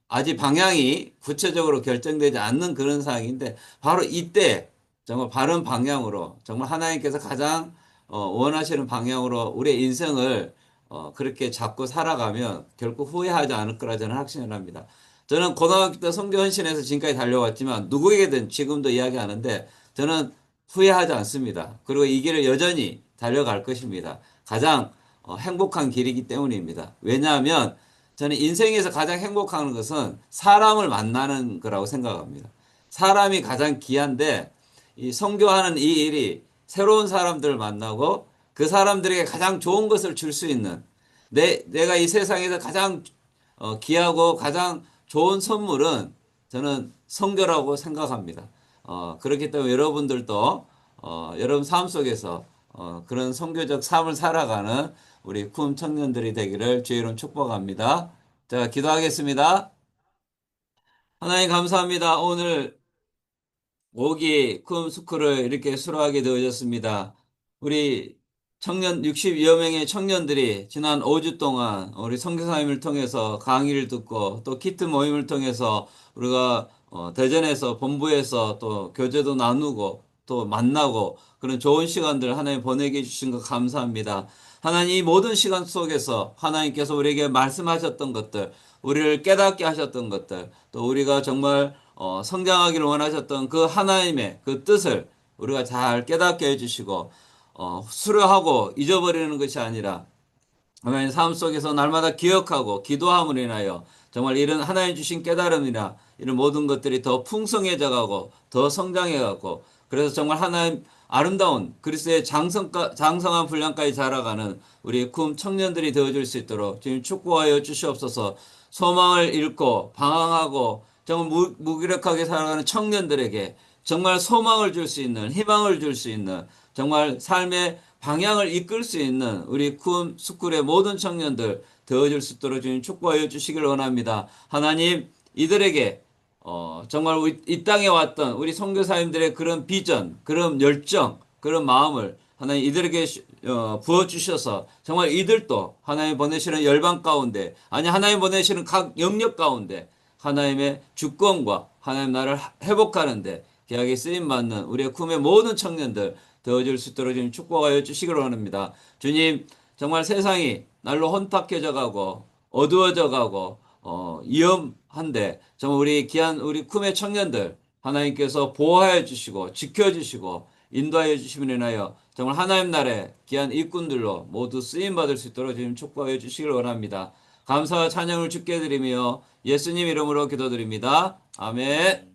아직 방향이 구체적으로 결정되지 않는 그런 상황인데 바로 이때 정말 바른 방향으로 정말 하나님께서 가장 원하시는 방향으로 우리의 인생을 그렇게 잡고 살아가면 결코 후회하지 않을 거라 저는 확신을 합니다. 저는 고등학교 때 선교 헌신에서 지금까지 달려왔지만 누구에게든 지금도 이야기하는데 저는 후회하지 않습니다. 그리고 이 길을 여전히 달려갈 것입니다. 가장 행복한 길이기 때문입니다. 왜냐하면 저는 인생에서 가장 행복한 것은 사람을 만나는 거라고 생각합니다. 사람이 가장 귀한데 이 선교하는 이 일이 새로운 사람들을 만나고 그 사람들에게 가장 좋은 것을 줄 수 있는 내가 이 세상에서 가장 귀하고 가장 좋은 선물은 저는 선교라고 생각합니다. 그렇기 때문에 여러분들도 여러분 삶 속에서 그런 선교적 삶을 살아가는 우리 쿰 청년들이 되기를 주의 이름 축복합니다. 자, 기도하겠습니다. 하나님 감사합니다. 오늘 오기 쿰 스쿨을 이렇게 수료하게 되어졌습니다. 우리 청년 60여 명의 청년들이 지난 5주 동안 우리 선교사님을 통해서 강의를 듣고 또 키트 모임을 통해서 우리가 대전에서 본부에서 또 교제도 나누고 또 만나고 그런 좋은 시간들 하나님 보내게 해주신 것 감사합니다. 하나님 이 모든 시간 속에서 하나님께서 우리에게 말씀하셨던 것들, 우리를 깨닫게 하셨던 것들, 또 우리가 정말 성장하기를 원하셨던 그 하나님의 그 뜻을 우리가 잘 깨닫게 해주시고 수료하고 잊어버리는 것이 아니라 하나님 삶 속에서 날마다 기억하고 기도함으로 인하여 정말 이런 하나님 주신 깨달음이나 이런 모든 것들이 더 풍성해져 가고 더 성장해 가고 그래서 정말 하나님 아름다운 그리스도의 장성한 분량까지 자라가는 우리 쿰 청년들이 되어줄 수 있도록 주님 축복하여 주시옵소서. 소망을 잃고 방황하고 정말 무기력하게 살아가는 청년들에게 정말 소망을 줄 수 있는 희망을 줄 수 있는 정말 삶의 방향을 이끌 수 있는 우리 쿰 스쿨의 모든 청년들 되어줄 수 있도록 주님 축복하여 주시길 원합니다. 하나님 이들에게 정말 이 땅에 왔던 우리 선교사님들의 그런 비전, 그런 열정, 그런 마음을 하나님 이들에게 부어주셔서 정말 이들도 하나님 보내시는 열방 가운데 아니 하나님 보내시는 각 영역 가운데 하나님의 주권과 하나님 나라를 회복하는데 귀하게 쓰임받는 우리의 꿈의 모든 청년들 되어줄 수 있도록 주님 축복하여 주시기를 원합니다. 주님, 정말 세상이 날로 혼탁해져 가고 어두워져 가고 위험한데 정말 우리 귀한 우리 꿈의 청년들 하나님께서 보호하여 주시고 지켜주시고 인도하여 주시면 인하여 정말 하나님 나라의 귀한 일꾼들로 모두 쓰임받을 수 있도록 주님 축복하여 주시기를 원합니다. 감사와 찬양을 주께 드리며 예수님 이름으로 기도드립니다. 아멘.